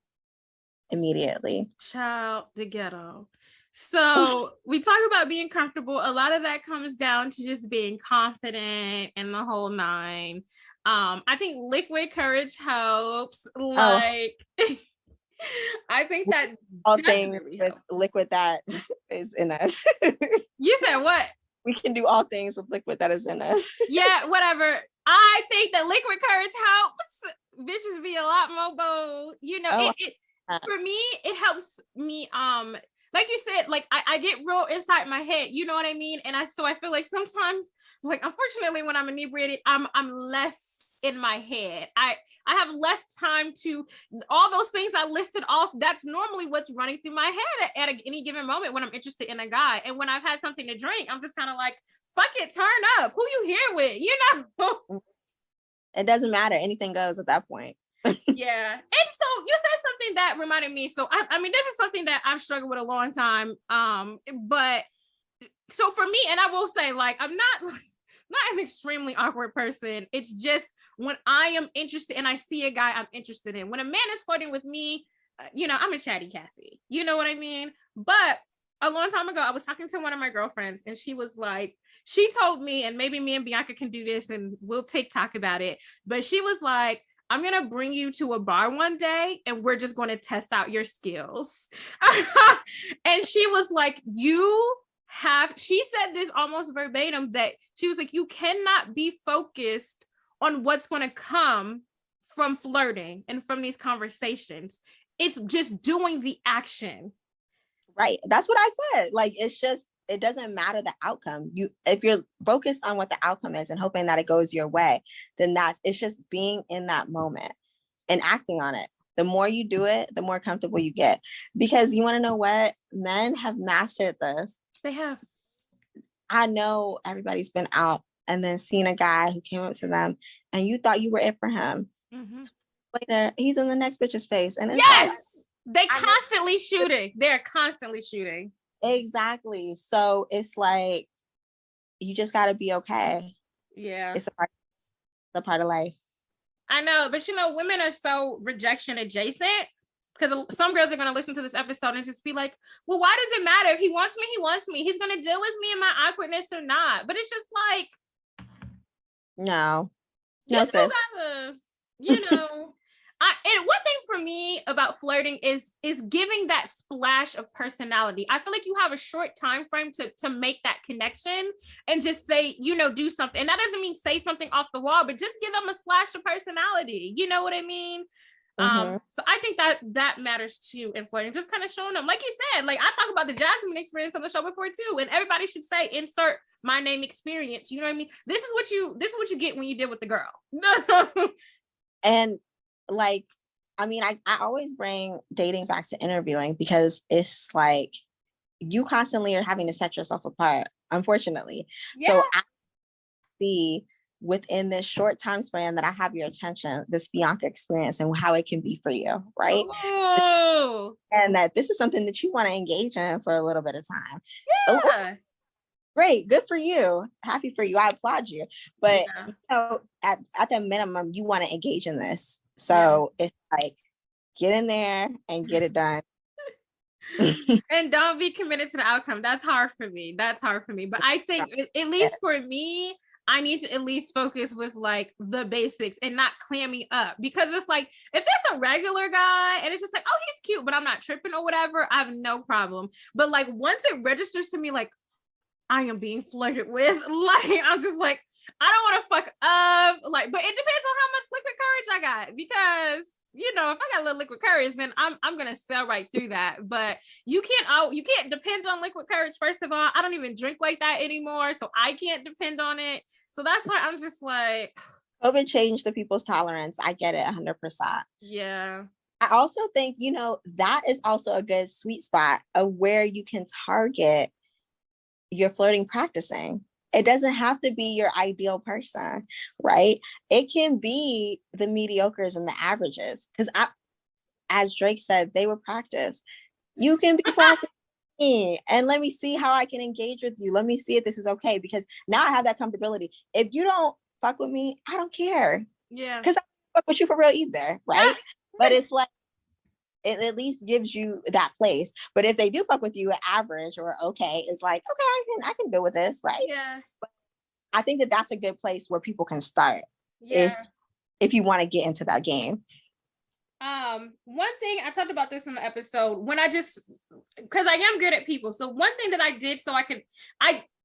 immediately. Child, the ghetto. So we talk about being comfortable. A lot of that comes down to just being confident and the whole nine. I think liquid courage helps. Like, I think that all things with liquid that is in us. You said what? We can do all things with liquid that is in us. Yeah, whatever. I think that liquid courage helps bitches be a lot more bold. You know, it for me, it helps me. Like you said, like I get real inside my head. You know what I mean? And I feel like sometimes, like, unfortunately, when I'm inebriated, I'm less in my head. I have less time to all those things I listed off. That's normally what's running through my head at any given moment when I'm interested in a guy. And when I've had something to drink, I'm just kind of like, fuck it, turn up. Who you here with? You know? It doesn't matter. Anything goes at that point. Yeah. And so you said something that reminded me. So I mean, this is something that I've struggled with a long time. But so for me, and I will say, like, I'm not an extremely awkward person. It's just when I am interested and I see a guy I'm interested in. When a man is flirting with me, you know, I'm a chatty Cathy. You know what I mean? But a long time ago, I was talking to one of my girlfriends, and she was like, she told me, and maybe me and Bianca can do this and we'll TikTok about it. But she was like, I'm going to bring you to a bar one day and we're just going to test out your skills. And she was like, she said this almost verbatim, that she was like, you cannot be focused on what's going to come from flirting and from these conversations. It's just doing the action. Right. That's what I said. Like, it's just, it doesn't matter the outcome. If you're focused on what the outcome is and hoping that it goes your way, then it's just being in that moment and acting on it. The more you do it, the more comfortable you get. Because you want to know what? Men have mastered this. They have. I know everybody's been out and then seen a guy who came up to them and you thought you were it for him. Mm-hmm. Later, he's in the next bitch's face. And it's they're constantly shooting. They're constantly shooting. Exactly. So it's like, you just got to be okay. Yeah. It's a part of life. I know, but you know, women are so rejection adjacent, because some girls are going to listen to this episode and just be like, well, why does it matter? If he wants me, he wants me. He's going to deal with me in my awkwardness or not. But it's just like, no, sis. Gotta, you know, and one thing for me about flirting is giving that splash of personality. I feel like you have a short time frame to make that connection and just say, you know, do something. And that doesn't mean say something off the wall, but just give them a splash of personality. You know what I mean? Mm-hmm. So I think that matters too in flirting, just kind of showing them, like you said, like I talk about the Jazmine experience on the show before too, and everybody should say insert my name experience. You know what I mean? This is what you get when you deal with the girl. And like, I mean, I always bring dating back to interviewing, because it's like you constantly are having to set yourself apart, unfortunately. Yeah. So I see within this short time span that I have your attention, this Bianca experience and how it can be for you, right? Oh. And that this is something that you want to engage in for a little bit of time. Yeah. Great, good for you. Happy for you. I applaud you. But you know, at the minimum, you want to engage in this So it's like, get in there and get it done. And don't be committed to the outcome. That's hard for me. But I think at least for me, I need to at least focus with like the basics and not clammy up, because it's like, if it's a regular guy and it's just like, oh, he's cute, but I'm not tripping or whatever, I have no problem. But like, once it registers to me, like, I am being flirted with, like, I'm just like, I don't want to fuck up. Like, but it depends on how much liquid courage I got, because you know, if I got a little liquid courage, then I'm gonna sail right through that. But you can't depend on liquid courage. First of all, I don't even drink like that anymore, so I can't depend on it. So that's why I'm just like, COVID changed the people's tolerance. I get it 100%. Yeah. I also think, you know, that is also a good sweet spot of where you can target your flirting practicing. It doesn't have to be your ideal person, right? It can be the mediocres and the averages. Because as Drake said, they were practice. You can be practicing and let me see how I can engage with you. Let me see if this is okay. Because now I have that comfortability. If you don't fuck with me, I don't care. Yeah. Because I don't fuck with you for real either, right? But it's like, it at least gives you that place. But if they do fuck with you at average or okay, it's like, okay, I can deal with this, right? Yeah. But I think that that's a good place where people can start. Yeah. If you want to get into that game. One thing I talked about this in the episode, when because I am good at people. So one thing that I did so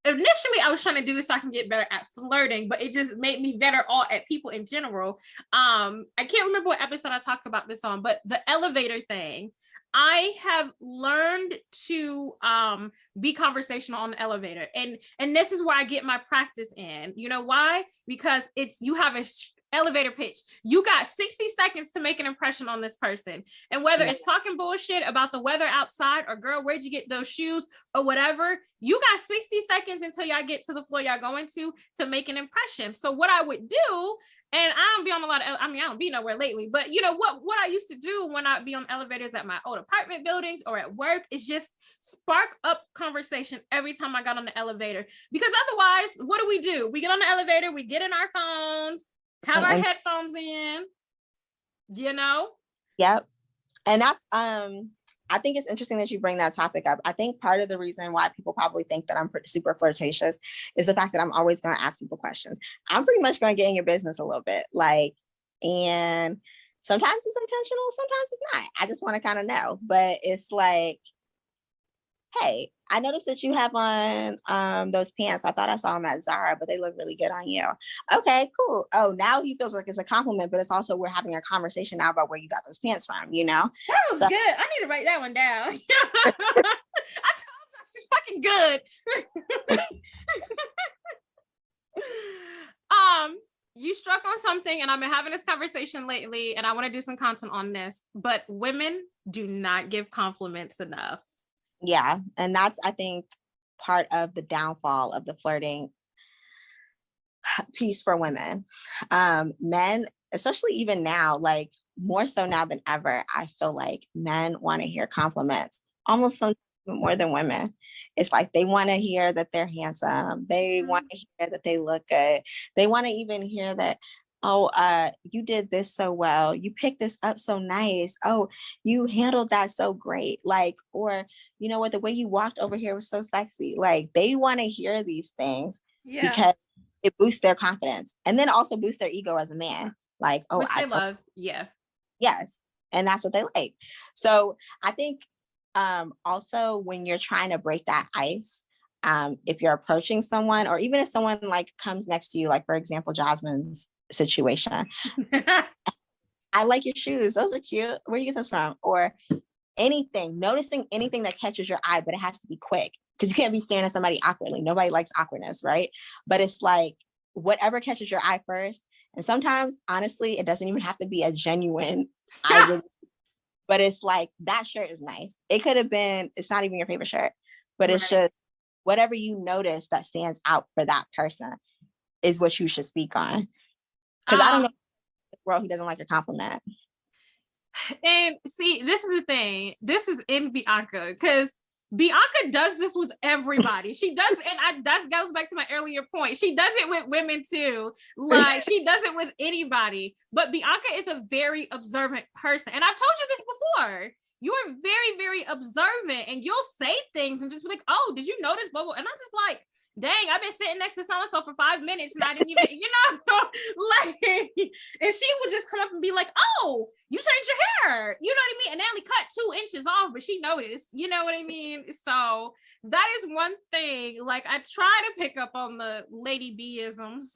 initially I was trying to do this so I can get better at flirting, but it just made me better all at people in general. I can't remember what episode I talked about this on, but the elevator thing, I have learned to be conversational on the elevator, and this is where I get my practice in. You know why? Because you have a elevator pitch. You got 60 seconds to make an impression on this person, and whether it's talking bullshit about the weather outside or girl, where'd you get those shoes or whatever, you got 60 seconds until y'all get to the floor y'all going to make an impression. So what I would do, and I don't be on I don't be nowhere lately, but you know what I used to do when I'd be on elevators at my old apartment buildings or at work is just spark up conversation every time I got on the elevator. Because otherwise, what do? We get on the elevator, we get in our phones, have our headphones in, you know? Yep. And that's, I think it's interesting that you bring that topic up. I think part of the reason why people probably think that I'm super flirtatious is the fact that I'm always going to ask people questions. I'm pretty much going to get in your business a little bit, like, and sometimes it's intentional, sometimes it's not. I just want to kind of know, but it's like, hey, I noticed that you have on those pants. I thought I saw them at Zara, but they look really good on you. Okay, cool. Oh, now he feels like it's a compliment, but it's also we're having a conversation now about where you got those pants from, you know? That was good. I need to write that one down. I told her she's fucking good. You struck on something, and I've been having this conversation lately, and I want to do some content on this, but women do not give compliments enough. Yeah. And that's, I think, part of the downfall of the flirting piece for women. Men, especially even now, like more so now than ever, I feel like men want to hear compliments almost sometimes more than women. It's like they want to hear that they're handsome. They want to hear that they look good. They want to even hear that, oh, you did this so well. You picked this up so nice. Oh, you handled that so great. Like, or, you know what, the way you walked over here was so sexy. Like, they want to hear these things because it boosts their confidence and then also boosts their ego as a man. Like, oh, which they love. Yeah. Yes. And that's what they like. So I think also when you're trying to break that ice, if you're approaching someone, or even if someone like comes next to you, like for example, Jazmine's situation, I like your shoes, those are cute, where you get those from? Or anything, noticing anything that catches your eye, but it has to be quick because you can't be staring at somebody awkwardly. Nobody likes awkwardness, right? But it's like whatever catches your eye first. And sometimes honestly, it doesn't even have to be a genuine eye really, but it's like that shirt is nice. It could have been, it's not even your favorite shirt, but it's just whatever you notice that stands out for that person is what you should speak on. Because I don't know this world who doesn't like a compliment. And see, this is the thing. This is in Bianca, because Bianca does this with everybody. She does, and that goes back to my earlier point. She does it with women too. Like she does it with anybody. But Bianca is a very observant person. And I've told you this before. You are very, very observant, and you'll say things and just be like, "Oh, did you notice Bubble?" And I'm just like, "Dang, I've been sitting next to so-and-so for 5 minutes and I didn't even, like," and she would just come up and be like, "Oh, you changed your hair." You know what I mean? And they only cut 2 inches off, but she noticed, you know what I mean? So that is one thing. Like I try to pick up on the Lady B-isms,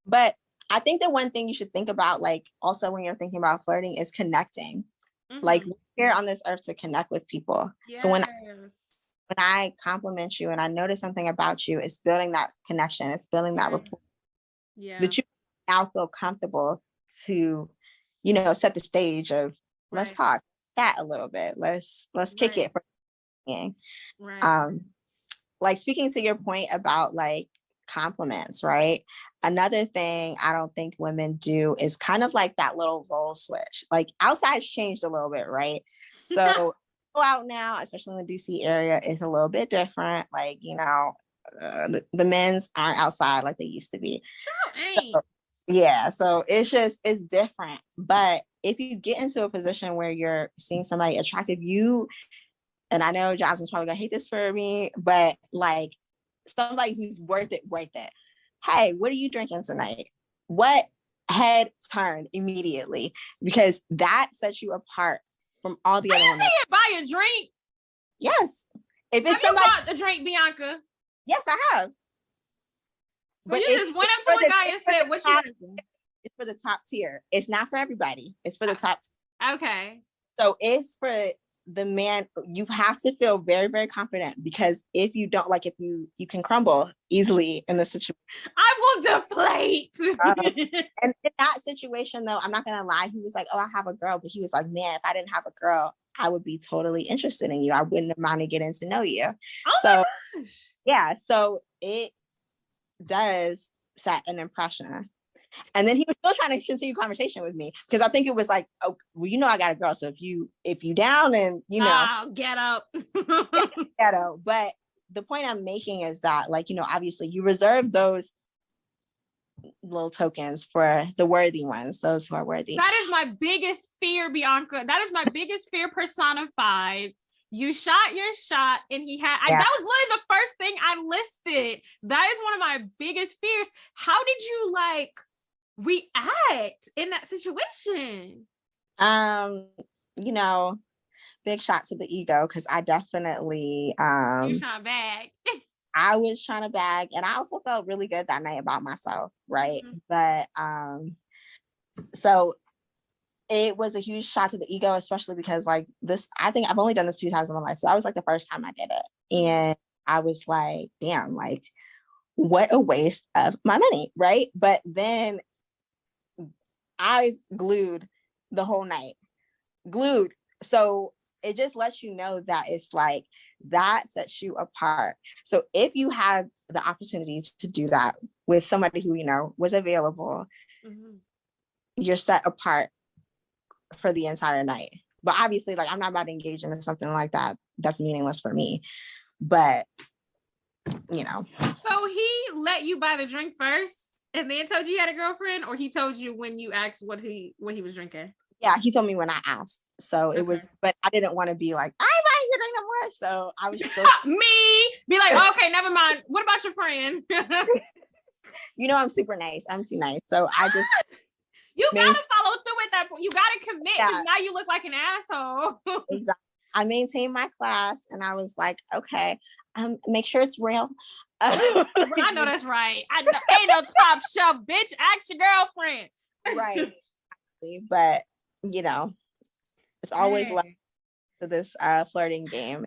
but I think the one thing you should think about, like also when you're thinking about flirting, is connecting. Like we're here on this earth to connect with people. Yes. So when I compliment you and I notice something about you, it's building that connection. It's building that rapport. Yeah. That you now feel comfortable to, set the stage of let's talk, chat a little bit. Let's kick it. Right. Like speaking to your point about like compliments, right? Another thing I don't think women do is kind of like that little role switch. Like outside's changed a little bit, right? So go out now, especially in the DC area, is a little bit different. Like, the men's aren't outside like they used to be. Sure ain't. So it's different. But if you get into a position where you're seeing somebody attractive, and I know Jazmine's probably gonna hate this for me, but like somebody who's worth it. Hey, what are you drinking tonight? What head turned immediately, because that sets you apart from all the other women. I didn't say it, buy a drink. Yes. If it's have you bought the drink, Bianca? Yes, I have. So but you just went up to a guy and said, "What you drinking?" It's for the top tier. It's not for everybody. It's for the top tier. Okay. So it's for the man. You have to feel very, very confident, because if you don't, like, if you can crumble easily in this situation. I will deflate. And in that situation, though, I'm not gonna lie, he was like, "Oh, I have a girl," but he was like, "Man, if I didn't have a girl, I would be totally interested in you. I wouldn't have minded getting to know you." Oh so my gosh. Yeah, so it does set an impression. And then he was still trying to continue conversation with me, because I think it was like, "Oh, well, I got a girl, so if you down, and get up." ghetto." But the point I'm making is that, like, obviously you reserve those little tokens for the worthy ones, those who are worthy. That is my biggest fear, Bianca. That is my biggest fear personified. You shot your shot, and he had, that was literally the first thing I listed. That is one of my biggest fears. How did you react in that situation? Big shot to the ego, because I definitely you trying to bag. I was trying to bag, and I also felt really good that night about myself, right? Mm-hmm. But so it was a huge shot to the ego, especially because like this, I think I've only done this 2 times in my life, so that was like the first time I did it, and I was like, damn, like what a waste of my money, right? But then eyes glued the whole night, glued. So it just lets you know that it's like that sets you apart. So if you had the opportunity to do that with somebody who was available, you're set apart for the entire night. But obviously, like, I'm not about to engage into something like that that's meaningless for me. But So he let you buy the drink first and then told you had a girlfriend, or he told you when you asked what he was drinking? Yeah, he told me when I asked. So it was, but I didn't want to be like, "I'm buying your drink no more." So I was still me be like, "Okay, never mind. What about your friend?" I'm super nice. I'm too nice. So I just you gotta follow through with that. You gotta commit, because now you look like an asshole. Exactly. I maintained my class, and I was like, "Okay, make sure it's real." I know that's right. I know, ain't no top shelf, bitch. Ask your girlfriend. Right. But it's always left to this flirting game.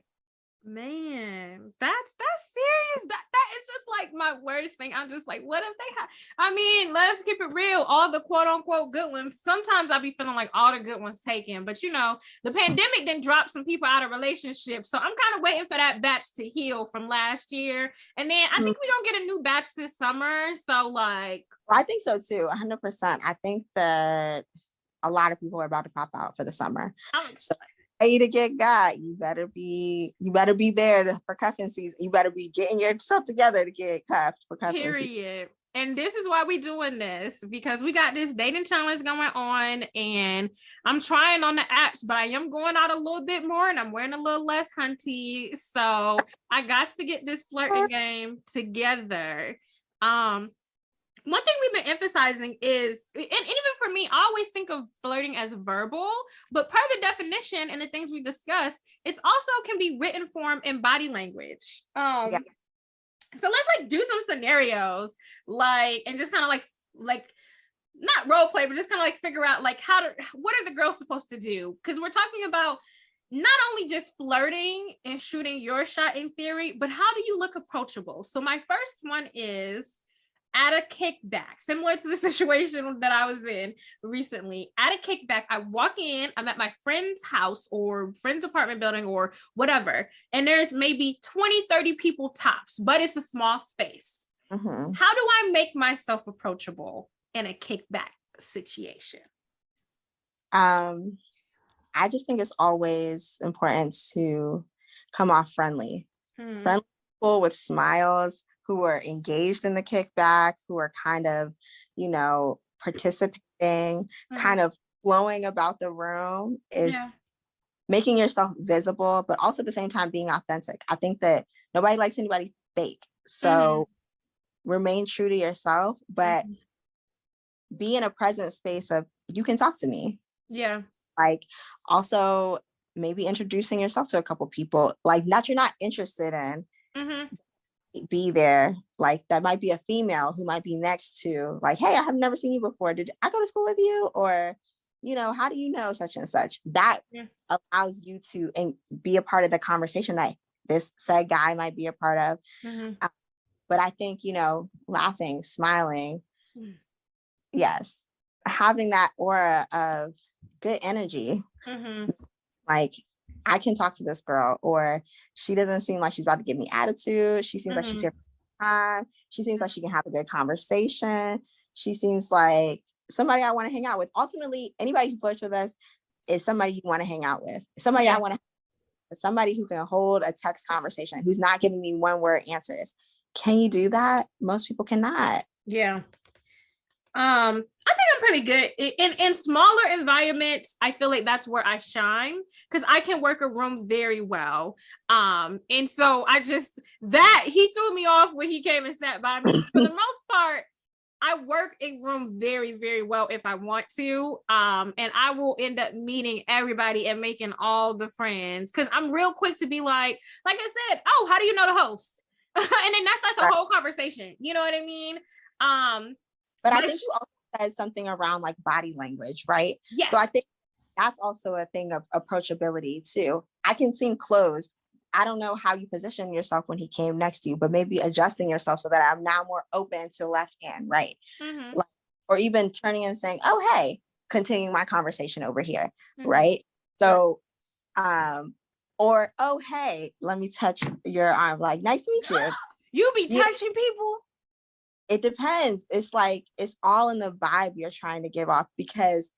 Man, that's serious. That is just like my worst thing. I'm just like, what if they have? I mean, let's keep it real. All the quote unquote good ones. Sometimes I'll be feeling like all the good ones taken, but the pandemic didn't drop some people out of relationships. So I'm kind of waiting for that batch to heal from last year, and then I think we're gonna get a new batch this summer. So like, I think so too. 100%. I think that a lot of people are about to pop out for the summer. So ready to get got. You better be there for cuffing season. You better be getting yourself together to get cuffed for cuffing season. Period. And this is why we doing this, because we got this dating challenge going on, and I'm trying on the apps, but I am going out a little bit more and I'm wearing a little less hunty. So I got to get this flirting game together. One thing we've been emphasizing is, and even for me, I always think of flirting as verbal, but per the definition and the things we discussed, it's also can be written form in body language. Yeah. So let's like do some scenarios, like, and just kind of like not role play, but just kind of like figure out like what are the girls supposed to do? Because we're talking about not only just flirting and shooting your shot in theory, but how do you look approachable? So my first one is at a kickback, similar to the situation that I was in recently. At a kickback, I walk in, I'm at my friend's house or friend's apartment building or whatever, and there's maybe 20, 30 people tops, but it's a small space. Mm-hmm. How do I make myself approachable in a kickback situation? I just think it's always important to come off friendly. Friendly people with smiles, who are engaged in the kickback, who are kind of, participating, kind of flowing about the room, is making yourself visible, but also at the same time being authentic. I think that nobody likes anybody fake. So remain true to yourself, but be in a present space of, you can talk to me. Yeah. Like, also maybe introducing yourself to a couple people, like you're not interested in. Be there, like that might be a female who might be next to, like, hey, I have never seen you before, did I go to school with you? Or how do you know such and such? That allows you to be a part of the conversation that this said guy might be a part of. But I think laughing, smiling, yes, having that aura of good energy, like, I can talk to this girl, or she doesn't seem like she's about to give me attitude. She seems like she's here for time. She seems like she can have a good conversation. She seems like somebody I want to hang out with. Ultimately, anybody who flirts with us is somebody you want to hang out with. Somebody I want to, somebody who can hold a text conversation, who's not giving me one word answers. Can you do that? Most people cannot. Yeah. I think I'm pretty good in smaller environments. I feel like that's where I shine, because I can work a room very well. And so he threw me off when he came and sat by me. For the most part, I work a room very, very well if I want to. And I will end up meeting everybody and making all the friends, because I'm real quick to be like I said, oh, how do you know the host? And then that's a whole conversation. You know what I mean? But I think you also said something around like body language, right? Yes. So I think that's also a thing of approachability too. I can seem closed. I don't know how you position yourself when he came next to you, but maybe adjusting yourself so that I'm now more open to left and right. Like, or even turning and saying, oh, hey, continuing my conversation over here, right? So, or, oh, hey, let me touch your arm. Like, nice to meet you. You be touching people? It depends. It's like, it's all in the vibe you're trying to give off, because,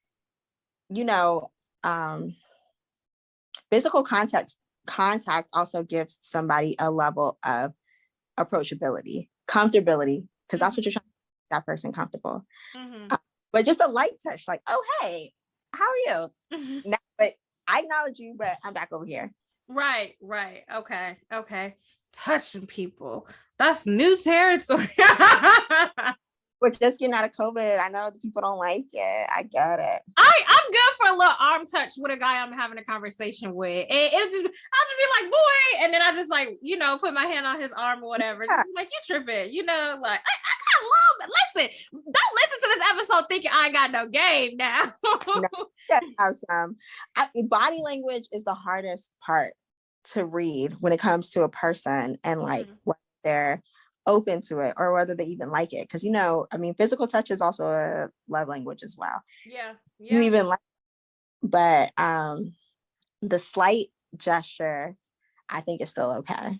physical contact also gives somebody a level of approachability, comfortability, because that's what you're trying to make that person comfortable. But just a light touch, like, oh, hey, how are you? Now, but I acknowledge you, but I'm back over here. Right. Okay. Touching people. That's new territory. We're just getting out of COVID. I know the people don't like it. I get it. I'm good for a little arm touch with a guy I'm having a conversation with. And I'll just be like, boy. And then I just like, put my hand on his arm or whatever. Just like, you tripping, like I love it. Listen, don't listen to this episode thinking I ain't got no game now. Body language is the hardest part to read when it comes to a person, and like what they're open to it or whether they even like it, because physical touch is also a love language as well. You even like, but the slight gesture I think is still okay.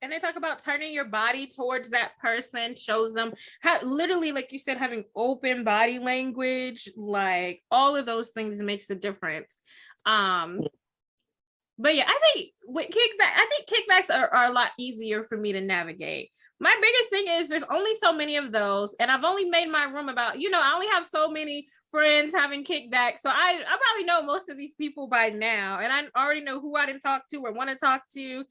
And they talk about turning your body towards that person shows them how, literally, like you said, having open body language, like all of those things makes a difference. But yeah, I think with kickbacks are a lot easier for me to navigate. My biggest thing is there's only so many of those, and I've only made my room about, I only have so many friends having kickbacks. So I probably know most of these people by now, and I already know who I didn't talk to or want to talk to.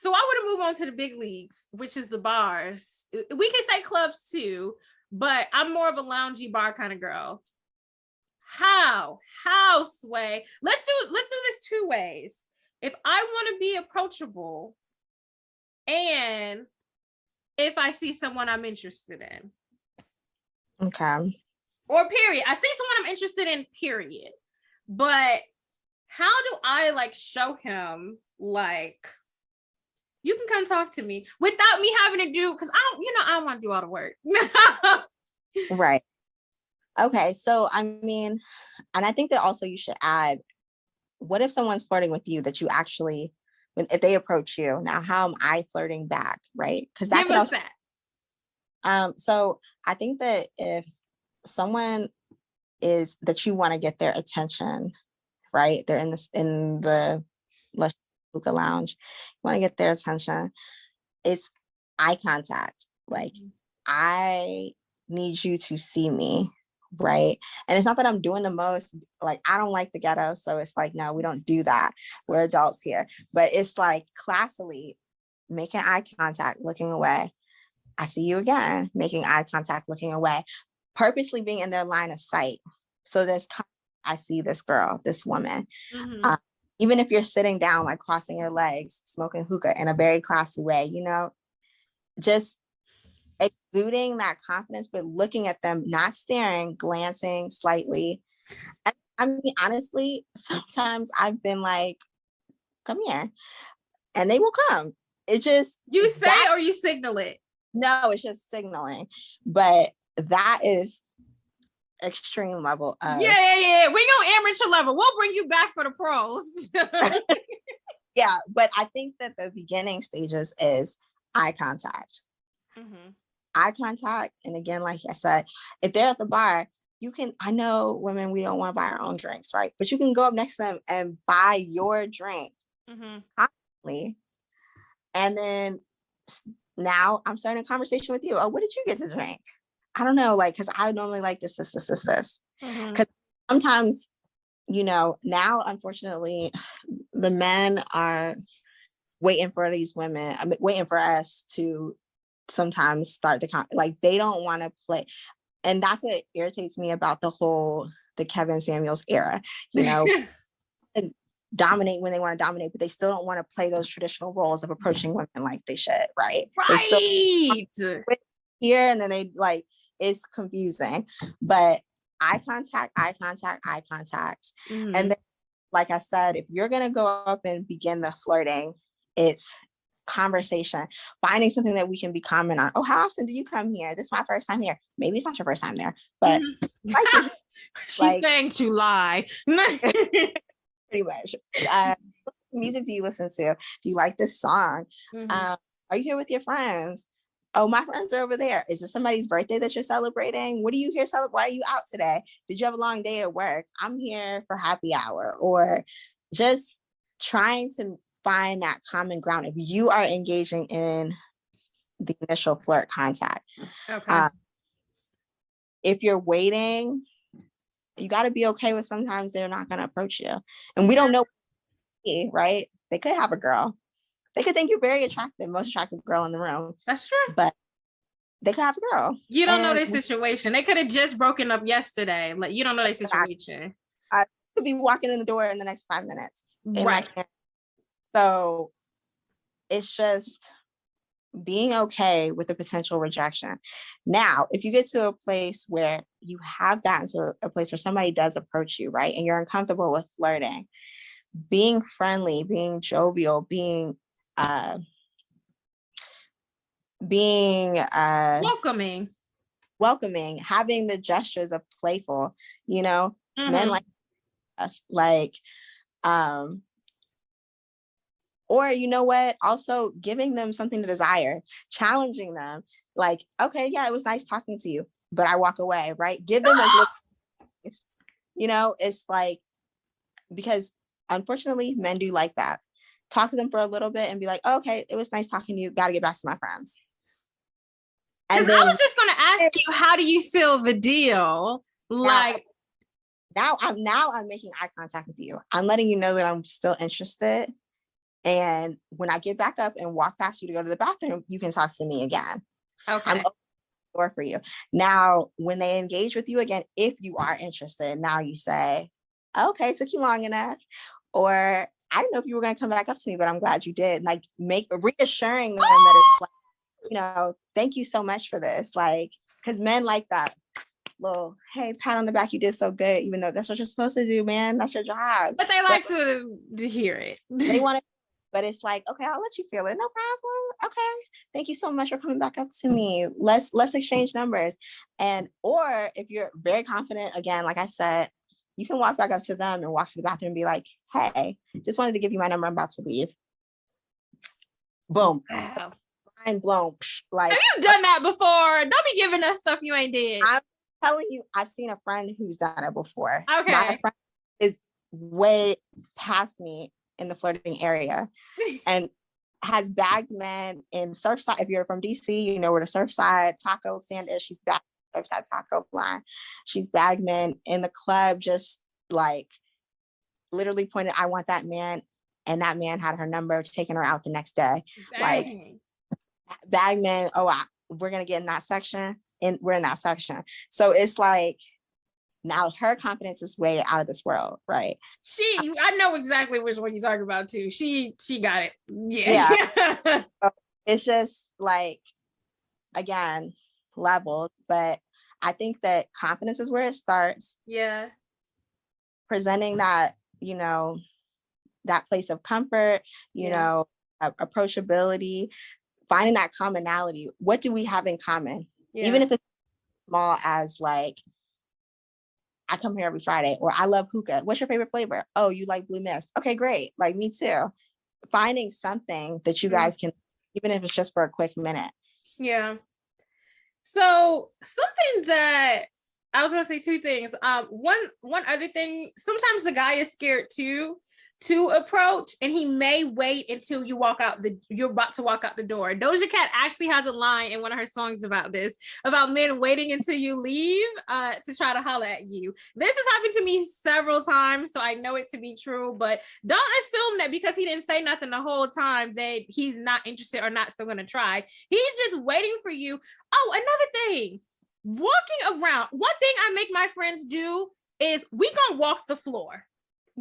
So I want to move on to the big leagues, which is the bars. We can say clubs too, but I'm more of a loungy bar kind of girl. How Sway? Let's do this two ways. If I want to be approachable, and if I see someone I'm interested in. Okay. Or period. I see someone I'm interested in, period. But how do I like show him like you can come talk to me without me having to do, because I don't want to do all the work. Right. Okay. So I mean, and I think that also you should add, what if someone's flirting with you that you actually, if they approach you, now how am I flirting back? Right. Because that Give could us also that. So I think that if someone is that you want to get their attention, right? They're in the hookah lounge, you want to get their attention, it's eye contact. Like, I need you to see me, right? And it's not that I'm doing the most, like, I don't like the ghetto, so it's like, no, we don't do that, we're adults here. But it's like classily making eye contact, looking away. I see you again, making eye contact, looking away, purposely being in their line of sight. So there's, I see this girl, this woman. Even if you're sitting down, like crossing your legs, smoking hookah in a very classy way, just exuding that confidence, but looking at them, not staring, glancing slightly. And I mean, honestly, sometimes I've been like, come here, and they will come. It just, you say that, or you signal it? No, it's just signaling. But that is extreme level of yeah. We go amateur level. We'll bring you back for the pros. Yeah, but I think that the beginning stages is eye contact. Eye contact, and again, like I said, if they're at the bar, you can, I know women, we don't want to buy our own drinks, right? But you can go up next to them and buy your drink constantly. And then now I'm starting a conversation with you. Oh, what did you get to drink? I don't know, like, because I normally like this. Because sometimes, now, unfortunately, the men are waiting for these women, waiting for us to sometimes start like, they don't want to play. And that's what irritates me about the Kevin Samuels era, and dominate when they want to dominate, but they still don't want to play those traditional roles of approaching women like they should, right? They still here, and then they like, it's confusing. But eye contact. And then, like I said, if you're gonna go up and begin the flirting, it's conversation, finding something that we can be common on. Oh, how often do you come here? This is my first time here. Maybe it's not your first time there, but she's saying to lie. Pretty much. What music do you listen to? Do you like this song? Are you here with your friends? Oh, my friends are over there. Is it somebody's birthday that you're celebrating? What are you here celebrating? Why are you out today? Did you have a long day at work? I'm here for happy hour. Or just trying to find that common ground if you are engaging in the initial flirt contact. Okay. If you're waiting, you got to be okay with sometimes they're not going to approach you. And we don't know, right? They could have a girl. They could think you're very attractive, most attractive girl in the room. That's true. But they could have a girl. You don't know their situation. They could have just broken up yesterday. Like, you don't know their situation. I could be walking in the door in the next 5 minutes. Right. So it's just being okay with the potential rejection. Now, if you get to a place where you have gotten to a place where somebody does approach you, right, and you're uncomfortable with flirting, being friendly, being jovial, being welcoming, having the gestures of playful, men like us, like, or also giving them something to desire, challenging them, like, okay, yeah, it was nice talking to you, but I walk away, right? Give them a look. It's like, because unfortunately, men do like that. Talk to them for a little bit and be like, oh, okay, it was nice talking to you. Got to get back to my friends. And then I was just going to ask you, how do you seal the deal? Like, now I'm making eye contact with you. I'm letting you know that I'm still interested. And when I get back up and walk past you to go to the bathroom, you can talk to me again. Okay. I'm opening the door for you. Now, when they engage with you again, if you are interested, now you say, okay, it took you long enough. Or I didn't know if you were going to come back up to me, but I'm glad you did. Like, reassuring them that it's like, you know, thank you so much for this. Like, because men like that little, hey, pat on the back, you did so good, even though that's what you're supposed to do, man. That's your job. But they like to hear it. They want to, but it's like, okay, I'll let you feel it. No problem. Okay. Thank you so much for coming back up to me. Let's exchange numbers. And, or if you're very confident, again, like I said, you can walk back up to them and walk to the bathroom and be like, hey, just wanted to give you my number. I'm about to leave. Boom. Wow. Mind blown. Like, have you done that before? Don't be giving us stuff you ain't did. I'm telling you, I've seen a friend who's done it before. Okay. My friend is way past me in the flirting area and has bagged men in Surfside. If you're from DC, you know where the Surfside taco stand is. She's bagged Surfside taco line. She's bagged men in the club, just like literally pointed, I want that man. And that man had her number, taking her out the next day. Dang. Like, bag men, we're going to get in that section. And we're in that section. So it's like, now her confidence is way out of this world, right? I know exactly which one you're talking about too. She got it. Yeah. It's just like, again, levels, but I think that confidence is where it starts. Yeah. Presenting that, you know, that place of comfort, you know, approachability, finding that commonality. What do we have in common? Yeah. Even if it's small as like, I come here every Friday, or I love hookah. What's your favorite flavor? Oh, you like Blue Mist. Okay, great. Like, me too. Finding something that you guys can, even if it's just for a quick minute. Yeah. So something that I was gonna say, two things. One other thing, sometimes the guy is scared too to approach, and he may wait until you're about to walk out the door. Doja Cat actually has a line in one of her songs about this, about men waiting until you leave to try to holler at you. This has happened to me several times, so I know it to be true, but don't assume that because he didn't say nothing the whole time that he's not interested or not still gonna try. He's just waiting for you. Oh, another thing, walking around. One thing I make my friends do is we gonna walk the floor.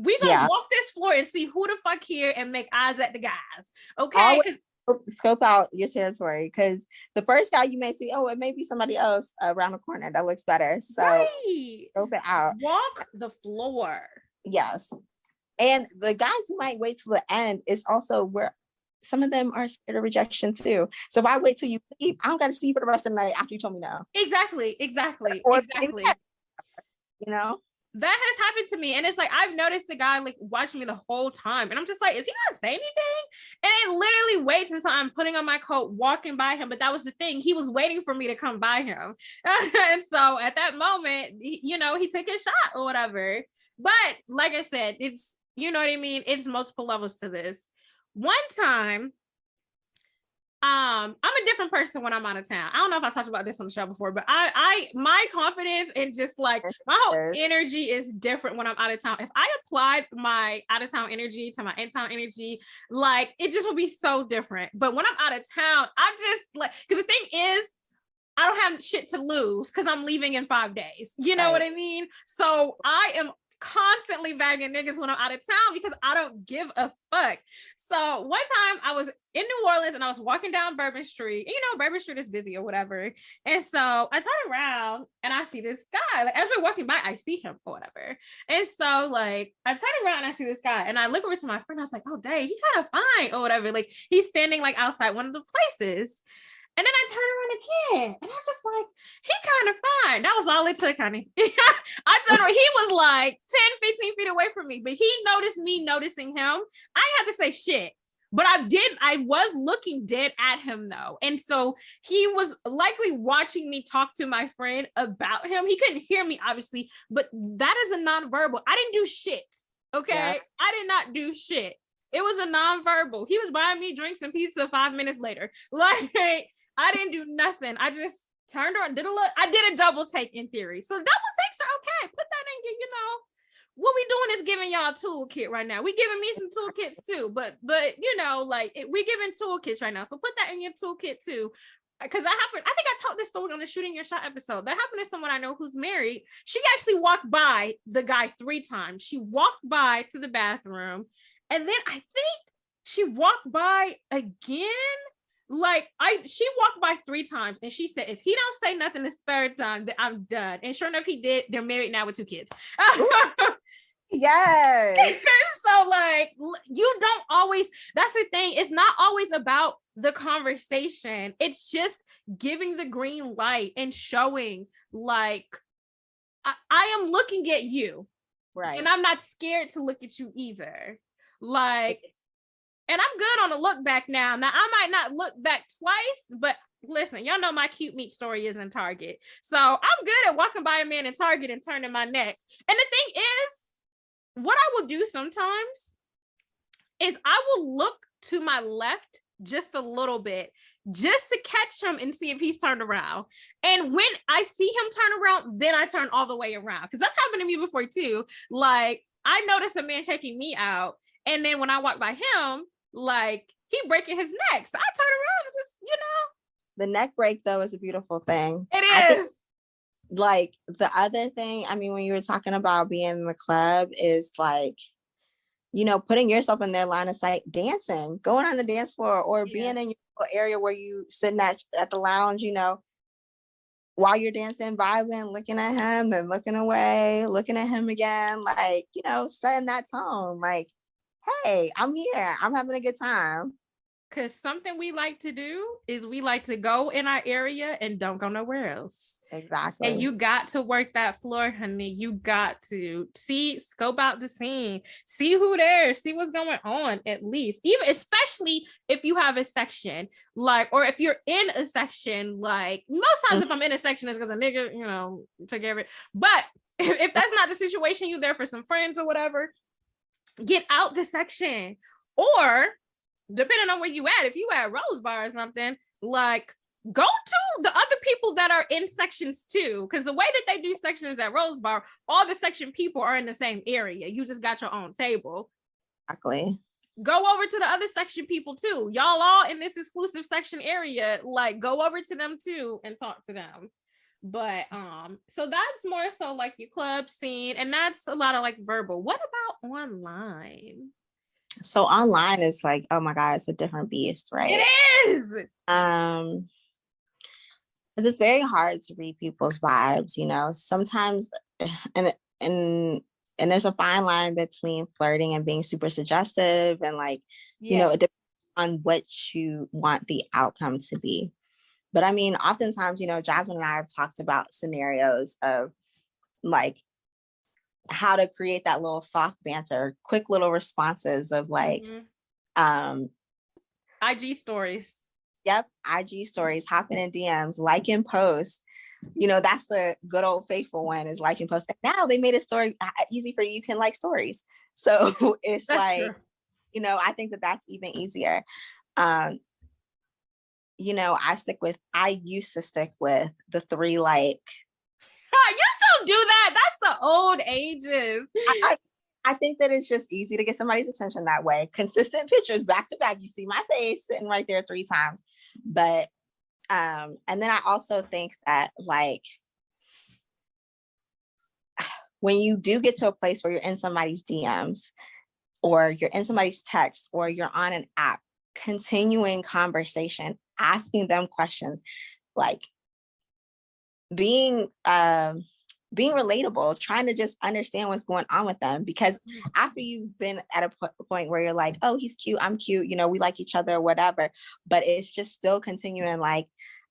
We gonna walk this floor and see who the fuck here and make eyes at the guys. Okay. Scope out your territory, because the first guy you may see, it may be somebody else around the corner that looks better. So scope it out. Walk the floor. Yes. And the guys who might wait till the end is also where some of them are scared of rejection too. So if I wait till you leave, I don't got to see you for the rest of the night after you told me no. Exactly. You know? That has happened to me. And it's like, I've noticed the guy like watching me the whole time. And I'm just like, is he gonna say anything? And it literally waits until I'm putting on my coat, walking by him. But that was the thing. He was waiting for me to come by him. And so at that moment, he took a shot or whatever. But like I said, it's, you know what I mean? It's multiple levels to this. One time, I'm a different person when I'm out of town. I don't know if I talked about this on the show before, but my confidence and just like my whole energy is different when I'm out of town. If I applied my out of town energy to my in town energy, like it just would be so different. But when I'm out of town, I just like, because the thing is, I don't have shit to lose because I'm leaving in 5 days. You know what I mean? So I am constantly bagging niggas when I'm out of town because I don't give a fuck. So one time I was in New Orleans and I was walking down Bourbon Street. And, Bourbon Street is busy or whatever. And so I turn around and I see this guy. Like as we're walking by, I see him or whatever. And so like I turn around and I see this guy and I look over to my friend. I was like, oh dang, he's kind of fine or whatever. Like he's standing like outside one of the places. And then I turned around again and I was just like, he kind of fine. That was all it took, honey. I turned around, he was like 10, 15 feet away from me, but he noticed me noticing him. I didn't have to say shit, but I was looking dead at him though. And so he was likely watching me talk to my friend about him. He couldn't hear me, obviously, but that is a nonverbal. I didn't do shit. Okay. Yeah. I did not do shit. It was a nonverbal. He was buying me drinks and pizza 5 minutes later. Like, I didn't do nothing. I just turned around, I did a double take in theory. So double takes are okay. Put that in your, what we doing is giving y'all a toolkit right now. We giving me some toolkits too, but we giving toolkits right now. So put that in your toolkit too. Because I think I told this story on the Shooting Your Shot episode. That happened to someone I know who's married. She actually walked by the guy 3 times. She walked by to the bathroom, and then I think she walked by again. She walked by 3 times, and she said, if he don't say nothing this 3rd time, then I'm done. And sure enough, he did. They're married now with 2 kids. Yes. So you don't always, that's the thing. It's not always about the conversation. It's just giving the green light and showing I am looking at you. Right. And I'm not scared to look at you either. And I'm good on a look back now. Now I might not look back twice, but listen, y'all know my cute meat story is in Target. So I'm good at walking by a man in Target and turning my neck. And the thing is, what I will do sometimes is I will look to my left just a little bit, just to catch him and see if he's turned around. And when I see him turn around, then I turn all the way around. Because that's happened to me before too. I noticed a man checking me out. And then when I walk by him, he breaking his neck. So I turn around and just, The neck break though is a beautiful thing. It is. I think, the other thing, I mean, when you were talking about being in the club is putting yourself in their line of sight, dancing, going on the dance floor, or being in your area where you sitting at the lounge, while you're dancing, vibing, looking at him, then looking away, looking at him again, setting that tone, hey, I'm here, I'm having a good time. Because something we like to do is we like to go in our area and don't go nowhere else. Exactly. And you got to work that floor, honey. You got to scope out the scene, see who there, see what's going on, at least. Even especially if you have a section, or if you're in a section, most times if I'm in a section, it's because a nigga, took care of it. But if that's not the situation, you there for some friends or whatever, get out the section. Or depending on where you at, if you at Rose Bar or something, go to the other people that are in sections too. Because the way that they do sections at Rose Bar, all the section people are in the same area. You just got your own table. Exactly. Go over to the other section people too. Y'all all in this exclusive section area. Go over to them too and talk to them. But so that's more so your club scene, and that's a lot of verbal. What about online? So online is oh my God, it's a different beast, right? It is. Because it's very hard to read people's vibes, sometimes, and there's a fine line between flirting and being super suggestive, and it depends on what you want the outcome to be. But I mean, oftentimes, Jazmine and I have talked about scenarios of how to create that little soft banter, quick little responses of IG stories. Yep, IG stories, hopping in DMs, liking posts. That's the good old faithful one, is liking posts. And now they made a story easy for you. You can like stories. So it's that's true. I think that's even easier. I used to stick with the 3 You still do that? That's the old ages. I think that it's just easy to get somebody's attention that way. Consistent pictures back to back. You see my face sitting right there 3 times. But and then I also think that when you do get to a place where you're in somebody's DMs, or you're in somebody's text, or you're on an app, continuing conversation, asking them questions, being relatable, trying to just understand what's going on with them. Because after you've been at a point where you're oh, he's cute, I'm cute, we like each other, whatever, but it's just still continuing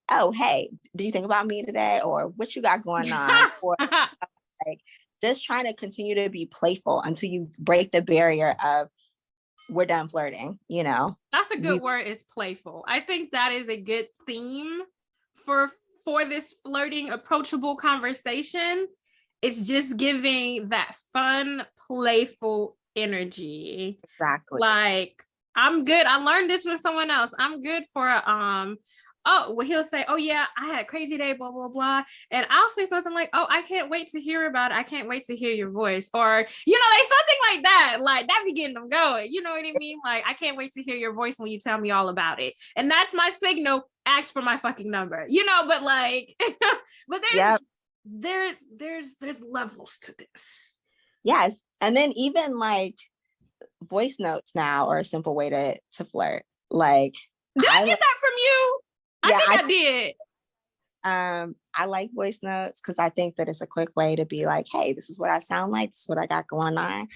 oh, hey, did you think about me today? Or what you got going on? Or just trying to continue to be playful until you break the barrier of we're done flirting, That's a good word, is playful. I think that is a good theme for this flirting, approachable conversation. It's just giving that fun, playful energy. Exactly. Like, I'm good. I learned this from someone else. I'm good for he'll say, oh yeah, I had a crazy day, blah blah blah, and I'll say something like, oh, I can't wait to hear about it. I can't wait to hear your voice, or like something like that. Like that be getting them going. You know what I mean? Like, I can't wait to hear your voice when you tell me all about it, and that's my signal. Ask for my fucking number. But like, but there's levels to this. Yes, and then even like voice notes now are a simple way to flirt. Like, did I get that from you? Yeah, I did. I like voice notes because I think that it's a quick way to be like, hey, this is what I sound like. This is what I got going on.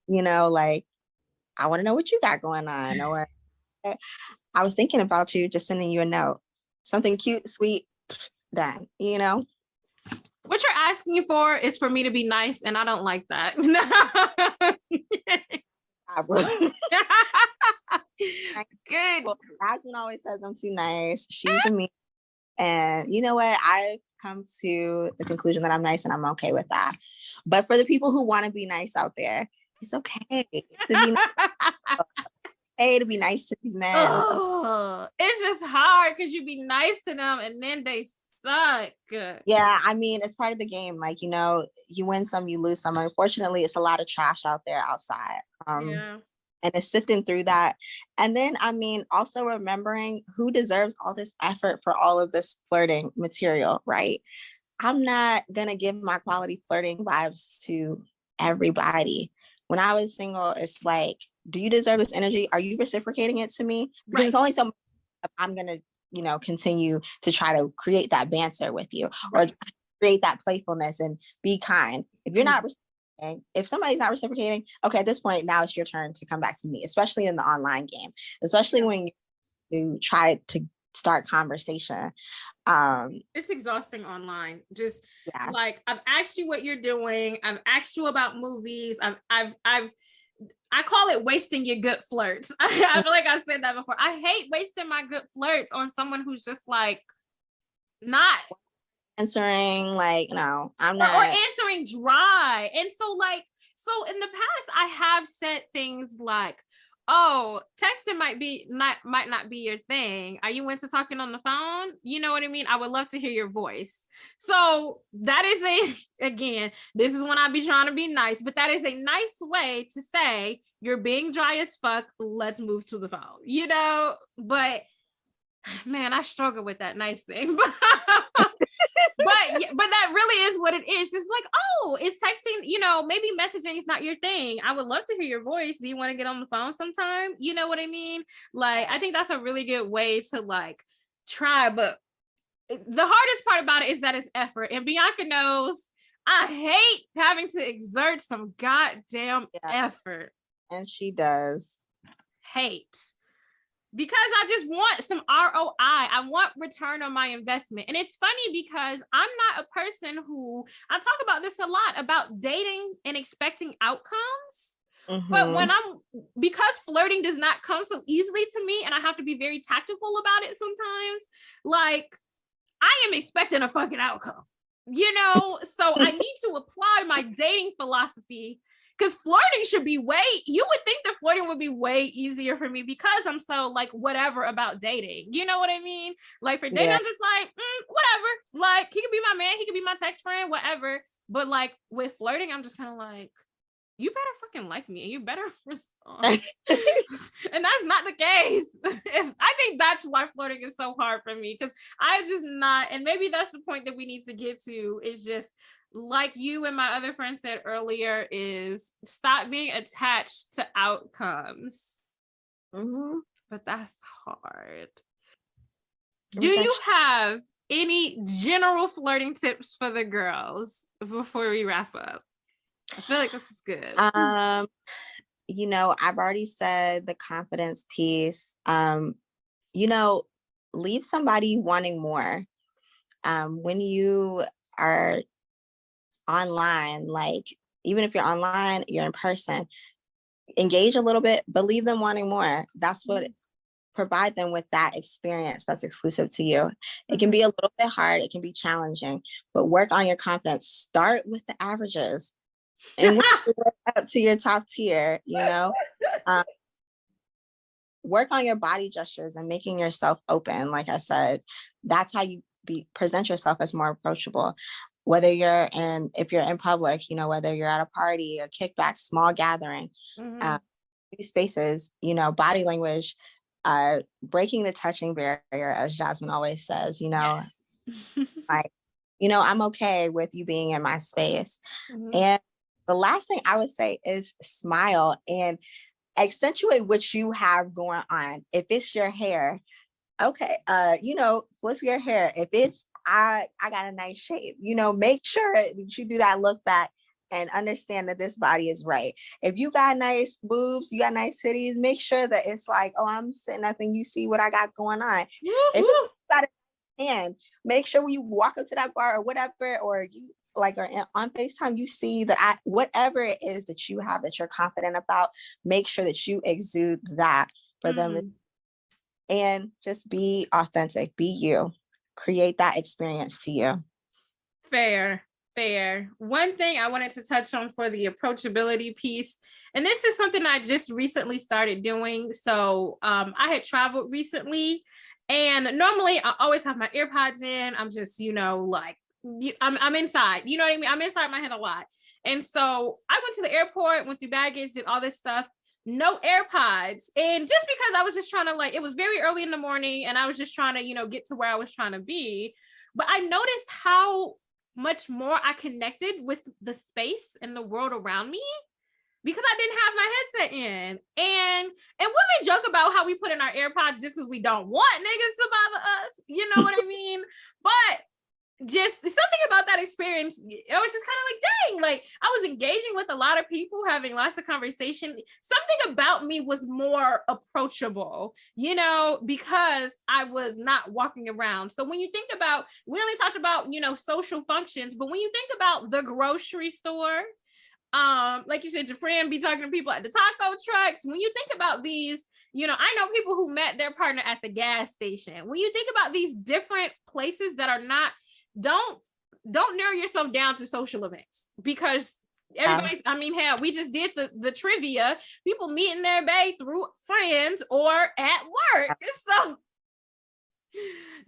Like, I want to know what you got going on. Or I was thinking about you, just sending you a note. Something cute, sweet, done, What you're asking for is for me to be nice, and I don't like that. Good. Well, Jazmine always says I'm too nice. She's the me. And you know what? I've come to the conclusion that I'm nice, and I'm okay with that. But for the people who want to be nice out there, it's okay to be nice. Hey, to be nice to these men. It's just hard because you be nice to them and then they suck. Yeah, I mean, it's part of the game. Like, you win some, you lose some. Unfortunately, it's a lot of trash out there outside. And it's sifting through that. And then, I mean, also remembering who deserves all this effort for all of this flirting material, right? I'm not going to give my quality flirting vibes to everybody. When I was single, it's like, do you deserve this energy? Are you reciprocating it to me? Because it's only so much I'm going to, continue to try to create that banter with you, or create that playfulness and be kind. If you're not if somebody's not reciprocating, okay, at this point, now it's your turn to come back to me, especially in the online game, especially when you try to start conversation. It's exhausting online. Just like, I've asked you what you're doing. I've asked you about movies. I call it wasting your good flirts. I feel like I said that before. I hate wasting my good flirts on someone who's just like not answering, like, no, I'm not, or answering dry. And so in the past, I have said things like, oh, texting might not be your thing. Are you into talking on the phone? You know what I mean? I would love to hear your voice. So that is again, this is when I be trying to be nice, but that is a nice way to say, you're being dry as fuck. Let's move to the phone, but man, I struggle with that nice thing. but that really is what it is. It's like, oh, it's texting, maybe messaging is not your thing. I would love to hear your voice. Do you want to get on the phone sometime? You know what I mean? Like, I think that's a really good way to like try. But the hardest part about it is that it's effort. And Bianca knows I hate having to exert some goddamn effort. And she does. Hate. Because I just want some ROI. I want return on my investment. And it's funny because I'm not a person who, I talk about this a lot, about dating and expecting outcomes. But because flirting does not come so easily to me, and I have to be very tactical about it sometimes, like, I am expecting a fucking outcome, so I need to apply my dating philosophy. Because flirting should be you would think that flirting would be way easier for me because I'm so like whatever about dating. You know what I mean? Like for dating, I'm just like, whatever. Like, he could be my man, he could be my text friend, whatever. But like with flirting, I'm just kind of like, you better fucking like me and you better respond. And that's not the case. I think that's why flirting is so hard for me, because I just not, and maybe that's the point that we need to get to, is just like you and my other friend said earlier, is stop being attached to outcomes. But that's hard. Do you have any general flirting tips for the girls before we wrap up? I feel like this is good. I've already said the confidence piece. Leave somebody wanting more. When you are online, like, even if you're online, you're in person, engage a little bit, but leave them wanting more. That's what provide them with that experience that's exclusive to you. It can be a little bit hard, it can be challenging, but work on your confidence. Start with the averages. and work your way up to your top tier, you know. Work on your body gestures and making yourself open. Like I said, that's how you present yourself as more approachable. Whether if you're in public, you know, whether you're at a party, a kickback, small gathering, spaces, you know, body language, breaking the touching barrier, as Jazmine always says, you know, like, you know, I'm okay with you being in my space. And the last thing I would say is smile and accentuate what you have going on. If it's your hair, okay, you know, flip your hair. If it's I got a nice shape, you know, make sure that you do that look back and understand that this body is right. If you got nice boobs, you got nice titties, make sure that it's like, oh, I'm sitting up and you see what I got going on. If it's got a hand, make sure when you walk up to that bar or whatever, or you like or on FaceTime, you see that whatever it is that you have that you're confident about, make sure that you exude that for them. And just be authentic, be you, create that experience to you. Fair. One thing I wanted to touch on for the approachability piece, and this is something I just recently started doing. So I had traveled recently, and normally I always have my AirPods in. I'm just, you know, like I'm inside, you know what I mean? I'm inside my head a lot. And so I went to the airport, went through baggage, did all this stuff, no AirPods. And just because I was just trying to, like, it was very early in the morning and I was just trying to, you know, get to where I was trying to be. But I noticed how much more I connected with the space and the world around me because I didn't have my headset in. And women joke about how we put in our AirPods just because we don't want niggas to bother us. You know what I mean? But just something about that experience, I was just kind of like, dang, like I was engaging with a lot of people, having lots of conversation. Something about me was more approachable, you know, because I was not walking around. So when you think about, we only talked about, you know, social functions, but when you think about the grocery store, like you said, your friend be talking to people at the taco trucks. When you think about these, you know, I know people who met their partner at the gas station. When you think about these different places that are not, don't narrow yourself down to social events because everybody's, I mean, hell, we just did the trivia, people meeting their bae through friends or at work. So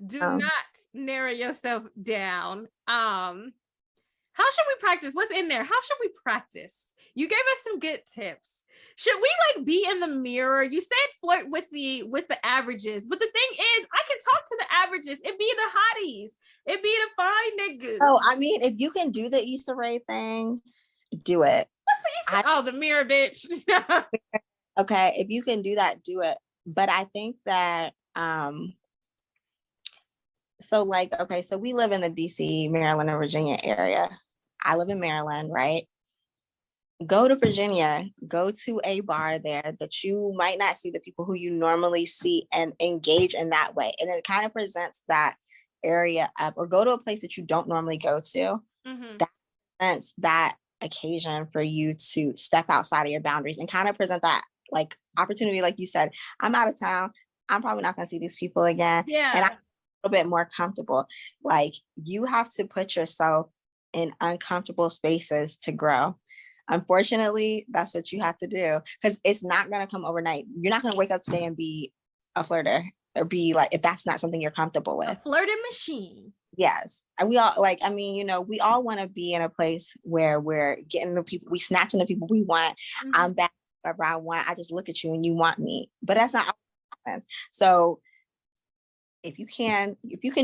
do not narrow yourself down. How should we practice? Let's end there. How should we practice? You gave us some good tips. Should we like be in the mirror? You said flirt with the averages, but the thing is, I can talk to the averages. It be the hotties. It be the fine niggas. Oh, I mean, if you can do the Issa Rae thing, do it. What's the Issa? The mirror, bitch. Okay, if you can do that, do it. But I think that so we live in the DC, Maryland, and Virginia area. I live in Maryland, right? Go to Virginia, go to a bar there that you might not see the people who you normally see and engage in that way. And it kind of presents that area up, or go to a place that you don't normally go to. That presents that occasion for you to step outside of your boundaries and kind of present that like opportunity. Like you said, I'm out of town. I'm probably not going to see these people again. Yeah. And I'm a little bit more comfortable. Like you have to put yourself in uncomfortable spaces to grow. Unfortunately, that's what you have to do because it's not going to come overnight. You're not going to wake up today and be a flirter or be like, if that's not something you're comfortable with. A flirting machine. Yes. And we all like, I mean, you know, we all want to be in a place where we're getting the people, we snatching the people we want. I'm back wherever I want. I just look at you and you want me, but that's not how it happens. So if you can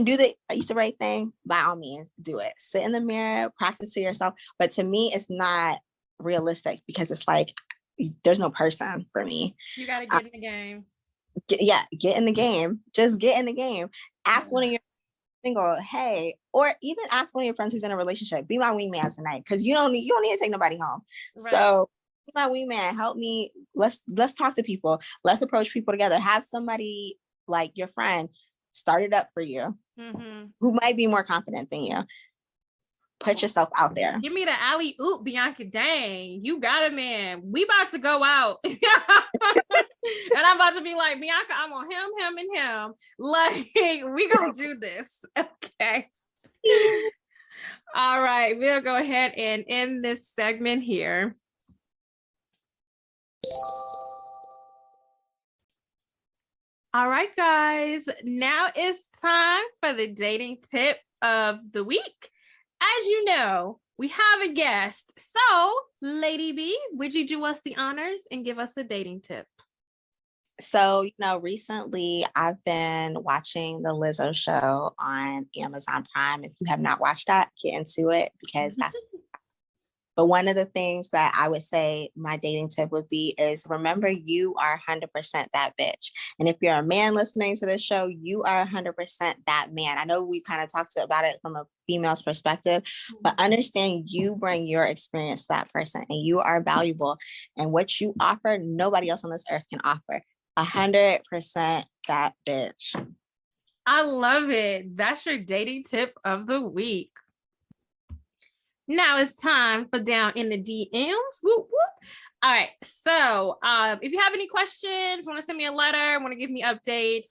do the Issa Rae thing, by all means, do it. Sit in the mirror, practice to yourself. But to me, it's not realistic because it's like, there's no person for me. You got to get in the game. Get in the game. Just get in the game. Ask one of your single, hey, or even ask one of your friends who's in a relationship, be my wingman tonight, because you don't need to take nobody home. Right. So be my wingman, help me. Let's talk to people. Let's approach people together. Have somebody like your friend start it up for you, who might be more confident than you. Put yourself out there. Give me the alley oop, Bianca. Dang, you got it, man. We about to go out. And I'm about to be like, Bianca, I'm on him, and him. Like, we gonna do this. Okay. All right, we'll go ahead and end this segment here. All right, guys, now it's time for the dating tip of the week. As you know, we have a guest. So, Lady B, would you do us the honors and give us a dating tip? So, recently I've been watching the Lizzo show on Amazon Prime. If you have not watched that, get into it because that's. But one of the things that I would say my dating tip would be is remember you are 100% that bitch. And if you're a man listening to this show, you are 100% that man. I know we kind of talked about it from a female's perspective, but understand you bring your experience to that person and you are valuable. And what you offer, nobody else on this earth can offer. 100% that bitch. I love it. That's your dating tip of the week. Now it's time for Down in the DMs. Whoop, whoop. All right. So if you have any questions, want to send me a letter, want to give me updates,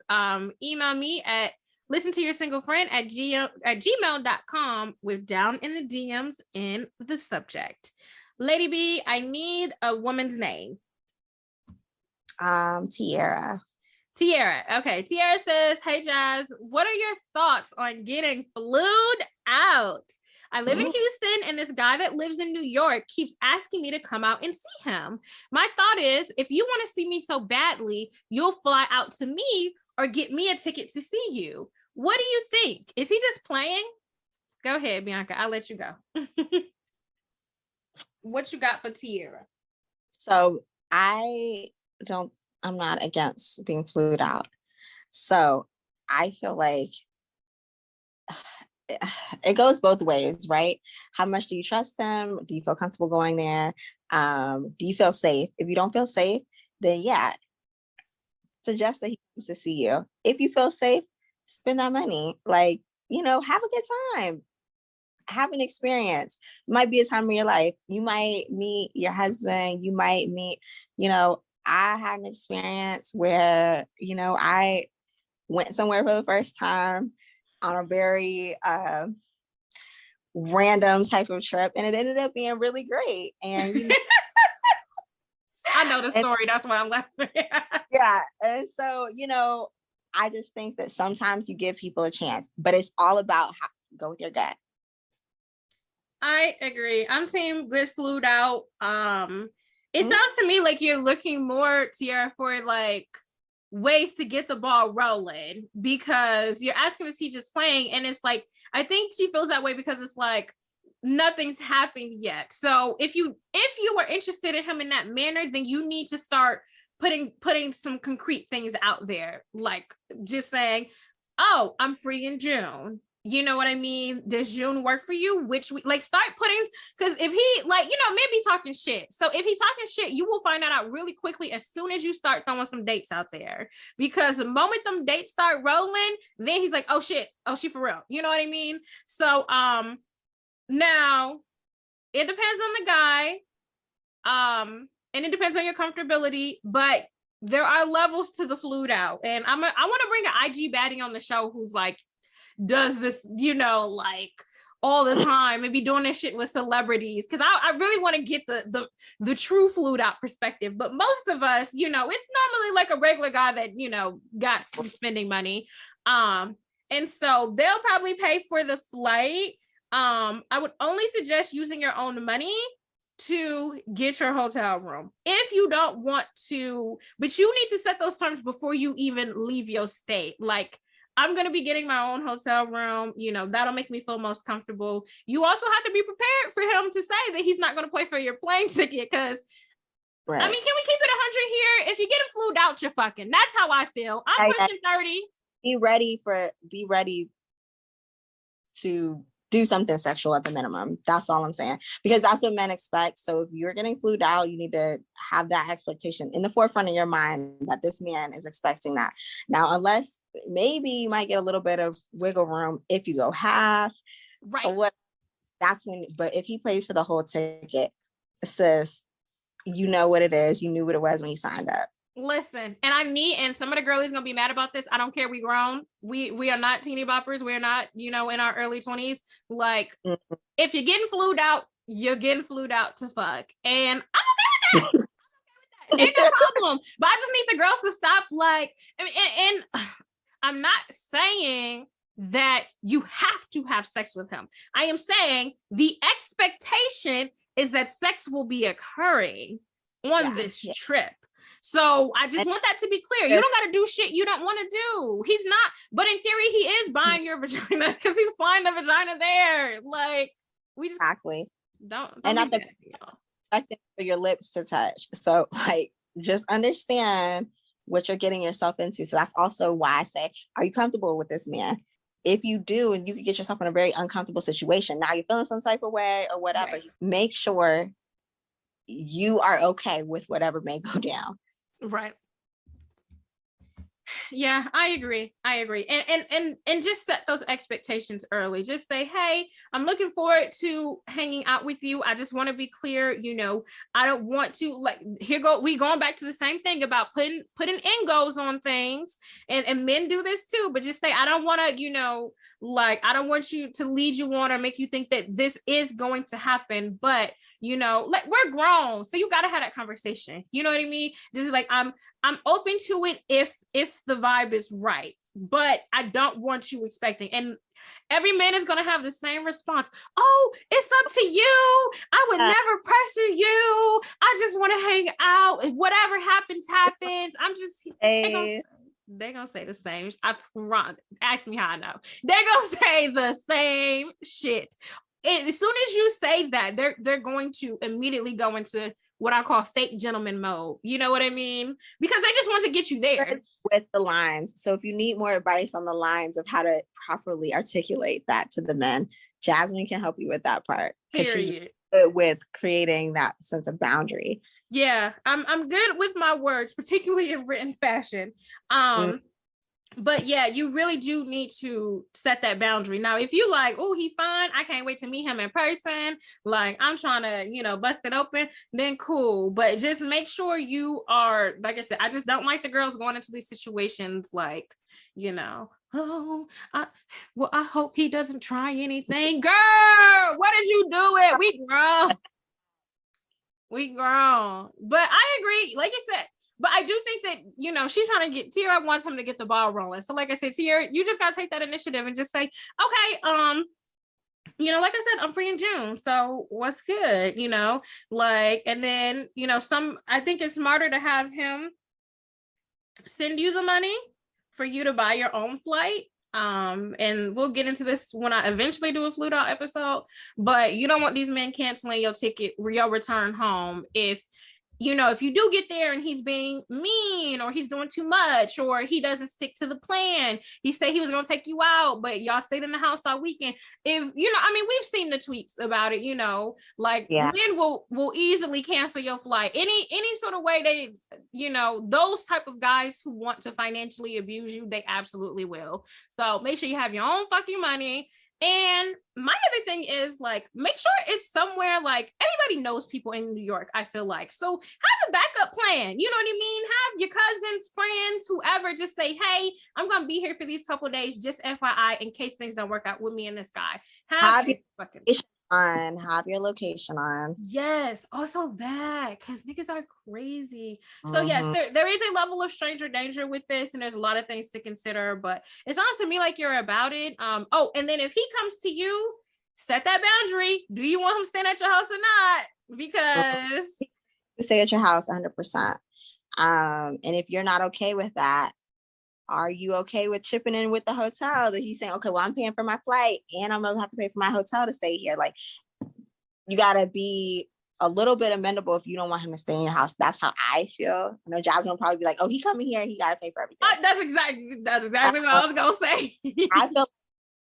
email me at listentoyoursinglefriend@gmail.com with Down in the DMs in the subject. Lady B, I need a woman's name. Tiara. Okay. Tiara says, hey, Jazz, what are your thoughts on getting flued out? I live in Houston and this guy that lives in New York keeps asking me to come out and see him. My thought is, if you want to see me so badly, you'll fly out to me or get me a ticket to see you. What do you think? Is he just playing? Go ahead, Bianca. I'll let you go. What you got for Tiara? So I'm not against being flued out. So I feel like it goes both ways, right? How much do you trust him? Do you feel comfortable going there? Do you feel safe? If you don't feel safe, then yeah, suggest that he comes to see you. If you feel safe, spend that money. Like, have a good time. Have an experience. It might be a time of your life. You might meet your husband. You might meet, I had an experience where, I went somewhere for the first time on a very random type of trip, and it ended up being really great. And I know the story. That's why I'm laughing. Yeah. And so, I just think that sometimes you give people a chance, but it's all about go with your gut. I agree. I'm team get flued out. It sounds to me like you're looking more, Tiara, for like ways to get the ball rolling because you're asking is he just playing, and it's like I think she feels that way because it's like nothing's happened yet. So if you were interested in him in that manner, then you need to start putting some concrete things out there, like just saying, oh, I'm free in June. You know what I mean? Does June work for you? Which we like start putting, because if he maybe talking shit. So if he's talking shit, you will find that out really quickly as soon as you start throwing some dates out there. Because the moment them dates start rolling, then he's like, oh shit, oh she for real. You know what I mean? So now it depends on the guy. And it depends on your comfortability, but there are levels to the flued out. And I want to bring an IG baddie on the show who's like, does this, like all the time and be doing this shit with celebrities. Cause I really want to get the true flued out perspective. But most of us, it's normally like a regular guy that, got some spending money. And so they'll probably pay for the flight. I would only suggest using your own money to get your hotel room if you don't want to, but you need to set those terms before you even leave your state. Like, I'm going to be getting my own hotel room. That'll make me feel most comfortable. You also have to be prepared for him to say that he's not going to pay for your plane ticket. Cause right. I mean, can we keep it 100 here? If you're getting flued out, you're fucking. That's how I feel. I'm pushing 30. Be ready to do something sexual at the minimum. That's all I'm saying, because that's what men expect. So if you're getting flued out, you need to have that expectation in the forefront of your mind that this man is expecting that. Now, unless maybe you might get a little bit of wiggle room if you go half, right? Or what? That's when. But if he pays for the whole ticket, sis, you know what it is. You knew what it was when he signed up. Listen, and some of the girlies gonna be mad about this. I don't care. We grown. We are not teeny boppers. We're not, in our early 20s. Like, if you're getting flued out, you're getting flued out to fuck. And I'm okay with that. Ain't no problem. But I just need the girls to stop. Like, and I'm not saying that you have to have sex with him. I am saying the expectation is that sex will be occurring on this trip. So I just want that to be clear. You don't got to do shit you don't want to do. He's not, but in theory, he is buying your vagina because he's flying the vagina there. Like, we just don't and not the for your lips to touch. So like, just understand what you're getting yourself into. So that's also why I say, are you comfortable with this man? If you do, and you could get yourself in a very uncomfortable situation, now you're feeling some type of way or whatever, just make sure you are okay with whatever may go down. Right. Yeah, I agree. And just set those expectations early. Just say, hey, I'm looking forward to hanging out with you. I just want to be clear, I don't want to, like, we going back to the same thing about putting end goals on things, and men do this too, but just say, I don't want to, I don't want you to lead you on or make you think that this is going to happen, but like, we're grown, so you got to have that conversation. You know what I mean? This is like, I'm open to it if the vibe is right, but I don't want you expecting. And every man is going to have the same response. Oh, it's up to you. I would never pressure you. I just want to hang out. If whatever happens. I'm just, they're going to say the same. I promise. Ask me how I know. They're going to say the same shit. And as soon as you say that, they're going to immediately go into what I call fake gentleman mode. You know what I mean? Because they just want to get you there. With the lines. So if you need more advice on the lines of how to properly articulate that to the men, Jazmine can help you with that part. Because she's good with creating that sense of boundary. Yeah, I'm good with my words, particularly in written fashion. But yeah, you really do need to set that boundary. Now, if you like, oh, he fine, I can't wait to meet him in person, like, I'm trying to, bust it open, then cool. But just make sure you are, like I said, I just don't like the girls going into these situations like, oh, I hope he doesn't try anything. Girl, what did you do it? We grown. But I agree, like you said. But I do think that, she's trying to Tiara wants him to get the ball rolling. So like I said, Tiara, you just got to take that initiative and just say, okay, like I said, I'm free in June. So what's good, and then, I think it's smarter to have him send you the money for you to buy your own flight. And we'll get into this when I eventually do a Flued Out episode, but you don't want these men canceling your ticket, your return home if you do get there and he's being mean or he's doing too much or he doesn't stick to the plan. He said he was going to take you out, but y'all stayed in the house all weekend. If, we've seen the tweets about it, men will easily cancel your flight. Any sort of way they, those type of guys who want to financially abuse you, they absolutely will. So make sure you have your own fucking money. And my other thing is, like, make sure it's somewhere, like, everybody knows people in New York, I feel like. So have a backup plan. You know what I mean? Have your cousins, friends, whoever, just say, hey, I'm going to be here for these couple of days, just FYI, in case things don't work out with me and this guy. Have your location on. Yes. Also that, because niggas are crazy. So yes, there is a level of stranger danger with this, and there's a lot of things to consider, but it sounds to me like you're about it. And then if he comes to you, set that boundary. Do you want him staying at your house or not? Because stay at your house 100%. And if you're not okay with that, are you okay with chipping in with the hotel that he's saying, okay, well, I'm paying for my flight and I'm gonna have to pay for my hotel to stay here? Like, you gotta be a little bit amendable if you don't want him to stay in your house. That's how I feel. I know Jazmine will probably be like, oh, he coming here, he gotta pay for everything. That's exactly what I was gonna say. I feel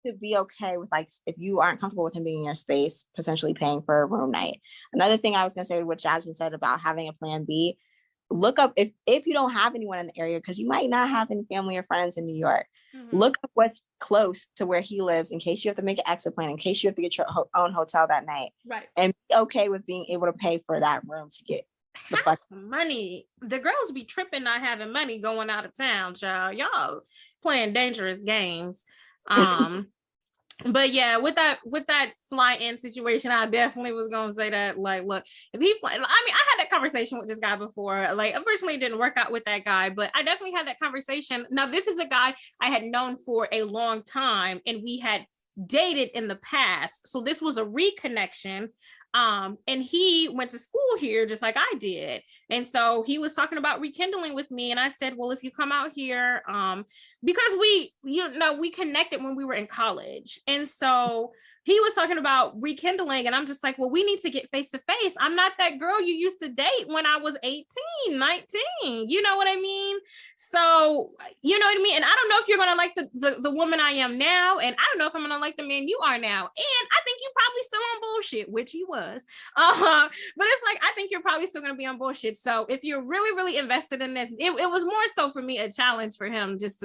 to be okay with, like, if you aren't comfortable with him being in your space, potentially paying for a room night. Another thing I was gonna say, what Jazmine said about having a plan B, look up if you don't have anyone in the area, because you might not have any family or friends in New York. Look up what's close to where he lives in case you have to make an exit plan, in case you have to get your own hotel that night. Right. And be okay with being able to pay for that room to get have some money. The girls be tripping not having money going out of town, child. Y'all playing dangerous games. But yeah, with that fly in situation, I definitely was gonna say that, like, look, if he I mean, I had that conversation with this guy before. Like, unfortunately it didn't work out with that guy, but I definitely had that conversation. Now, this is a guy I had known for a long time, and we had dated in the past. So this was a reconnection. And he went to school here just like I did. And so he was talking about rekindling with me. And I said, well, if you come out here, because we connected when we were in college. And so he was talking about rekindling, and I'm just like, well, we need to get face to face. I'm not that girl you used to date when I was 18, 19. You know what I mean? So, you know what I mean? And I don't know if you're going to like the woman I am now. And I don't know if I'm going to like the man you are now. And I think you probably still on bullshit, which he was. But it's like, I think you're probably still going to be on bullshit. So if you're really, really invested in this, it was more so for me a challenge for him, just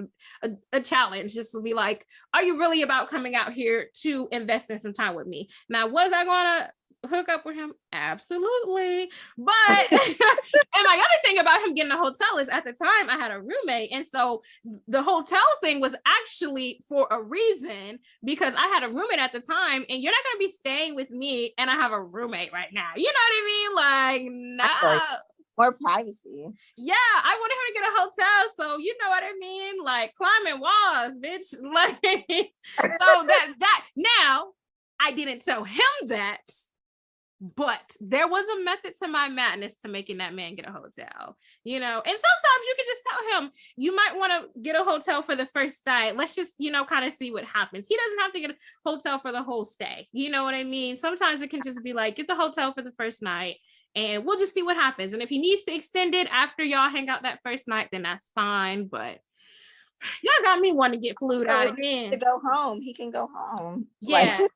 a challenge, just to be like, are you really about coming out here to invest in some time with me? Now, was I gonna hook up with him? Absolutely. But and my other thing about him getting a hotel is, at the time I had a roommate, and so the hotel thing was actually for a reason, because I had a roommate at the time, and you're not gonna be staying with me and I have a roommate right now. You know what I mean? Like, no. More privacy. Yeah, I wanted him to get a hotel, so you know what I mean, like climbing walls, bitch. Like, so that now I didn't tell him that, but there was a method to my madness to making that man get a hotel, you know. And sometimes you can just tell him, you might want to get a hotel for the first night. Let's just, you know, kind of see what happens. He doesn't have to get a hotel for the whole stay. You know what I mean? Sometimes it can just be like, get the hotel for the first night, and we'll just see what happens. And if he needs to extend it after y'all hang out that first night, then that's fine. But y'all got me wanting to get flued out again. To go home, he can go home. Yeah. Like,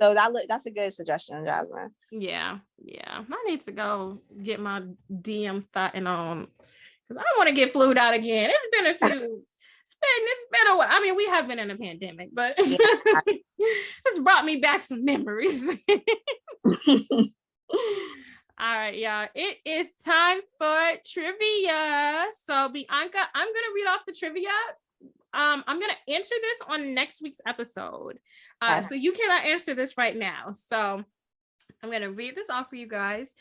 so that's a good suggestion, Jazmine. Yeah. I need to go get my DM thoughting on, because I want to get flued out again. It's been a few. It's been a while. I mean, we have been in a pandemic, but it's brought me back some memories. All right, y'all. It is time for trivia. So, Bianca, I'm gonna read off the trivia. I'm gonna answer this on next week's episode. So you cannot answer this right now. So I'm gonna read this off for you guys.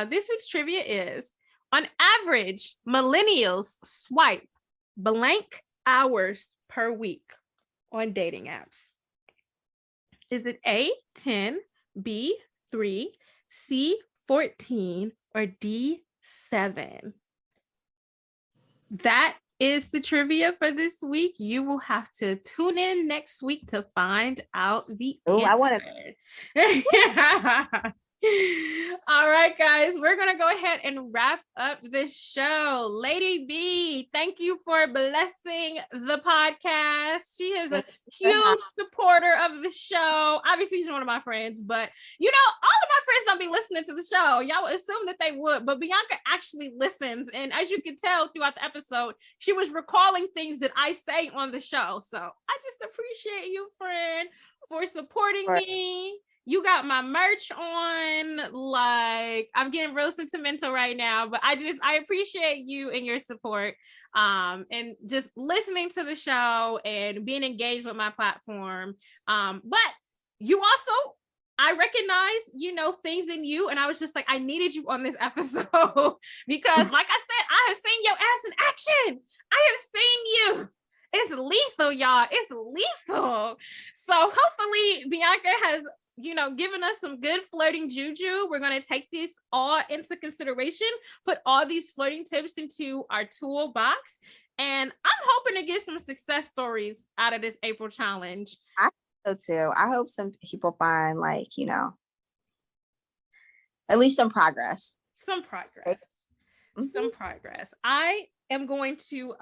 This week's trivia is: on average, millennials swipe blank hours per week on dating apps. Is it A, 10, B, 3, C, 14, or D, 7? That is the trivia for this week. You will have to tune in next week to find out the answer. I want to. All right, guys, we're gonna go ahead and wrap up this show. Lady B, thank you for blessing the podcast. She is a huge supporter of the show. Obviously, she's one of my friends, but you know, all of my friends don't be listening to the show. Y'all would assume that they would, but Bianca actually listens, and as you can tell throughout the episode, she was recalling things that I say on the show. So I just appreciate you, friend, for supporting me. You got my merch on. Like, I'm getting real sentimental right now, but I appreciate you and your support, and just listening to the show and being engaged with my platform. But you also, I recognize, you know, things in you, and I was just like, I needed you on this episode because, like I said, I have seen your ass in action. I have seen you. It's lethal, y'all. It's lethal. So hopefully Bianca has, you know, giving us some good flirting juju. We're going to take this all into consideration, put all these flirting tips into our toolbox, and I'm hoping to get some success stories out of this April challenge. I hope so too. I hope some people find, like, you know, at least some progress. Some progress. I am going to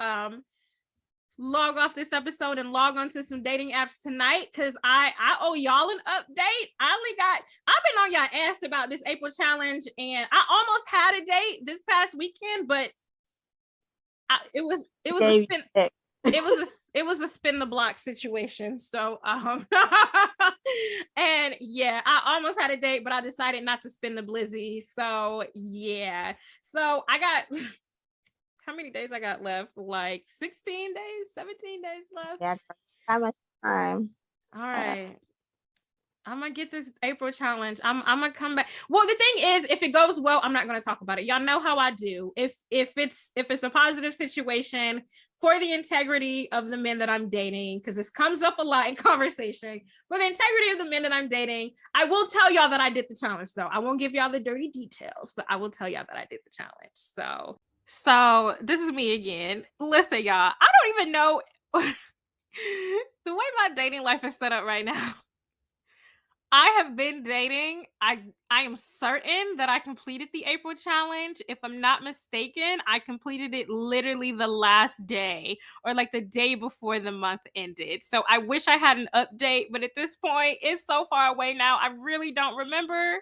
log off this episode and log on to some dating apps tonight, because I owe y'all an update. I've been on y'all ass about this April challenge, and I almost had a date this past weekend, but it was a spin the block situation. So And yeah, I almost had a date, but I decided not to spend the blizzy. So yeah. So I got how many days I got left? Like 16 days, 17 days left. Yeah, how much time? All right. I'm gonna get this April challenge. I'm gonna come back. Well, the thing is, if it goes well, I'm not gonna talk about it. Y'all know how I do. If it's a positive situation for the integrity of the men that I'm dating, because this comes up a lot in conversation, for the integrity of the men that I'm dating, I will tell y'all that I did the challenge, though. I won't give y'all the dirty details, but I will tell y'all that I did the challenge. So this is me again. Listen, y'all, I don't even know the way my dating life is set up right now. I have been dating. I am certain that I completed the April challenge. If I'm not mistaken, I completed it literally the last day or like the day before the month ended. So I wish I had an update, but at this point, it's so far away now. I really don't remember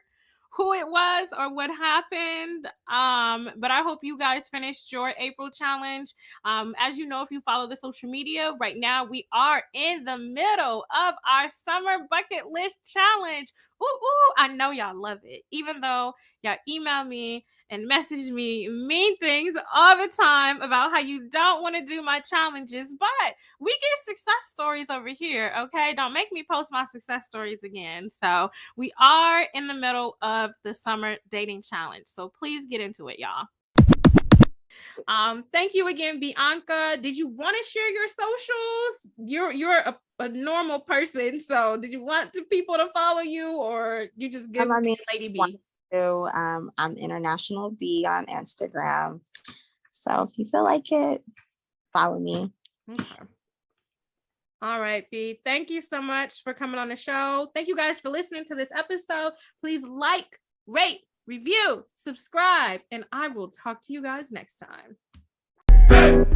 who it was or what happened. But I hope you guys finished your April challenge. As you know, if you follow the social media right now, we are in the middle of our summer bucket list challenge. Ooh, I know y'all love it, even though y'all email me and message me mean things all the time about how you don't want to do my challenges, but we get success stories over here, okay? Don't make me post my success stories again. So we are in the middle of the summer dating challenge, so please get into it, y'all. Thank you again, Bianca. Did you want to share your socials? You're a normal person, so did you want people to follow you, or you just good Lady B? So I'm International B on Instagram. So if you feel like it, follow me. Okay. All right, B. Thank you so much for coming on the show. Thank you guys for listening to this episode. Please like, rate, review, subscribe, and I will talk to you guys next time.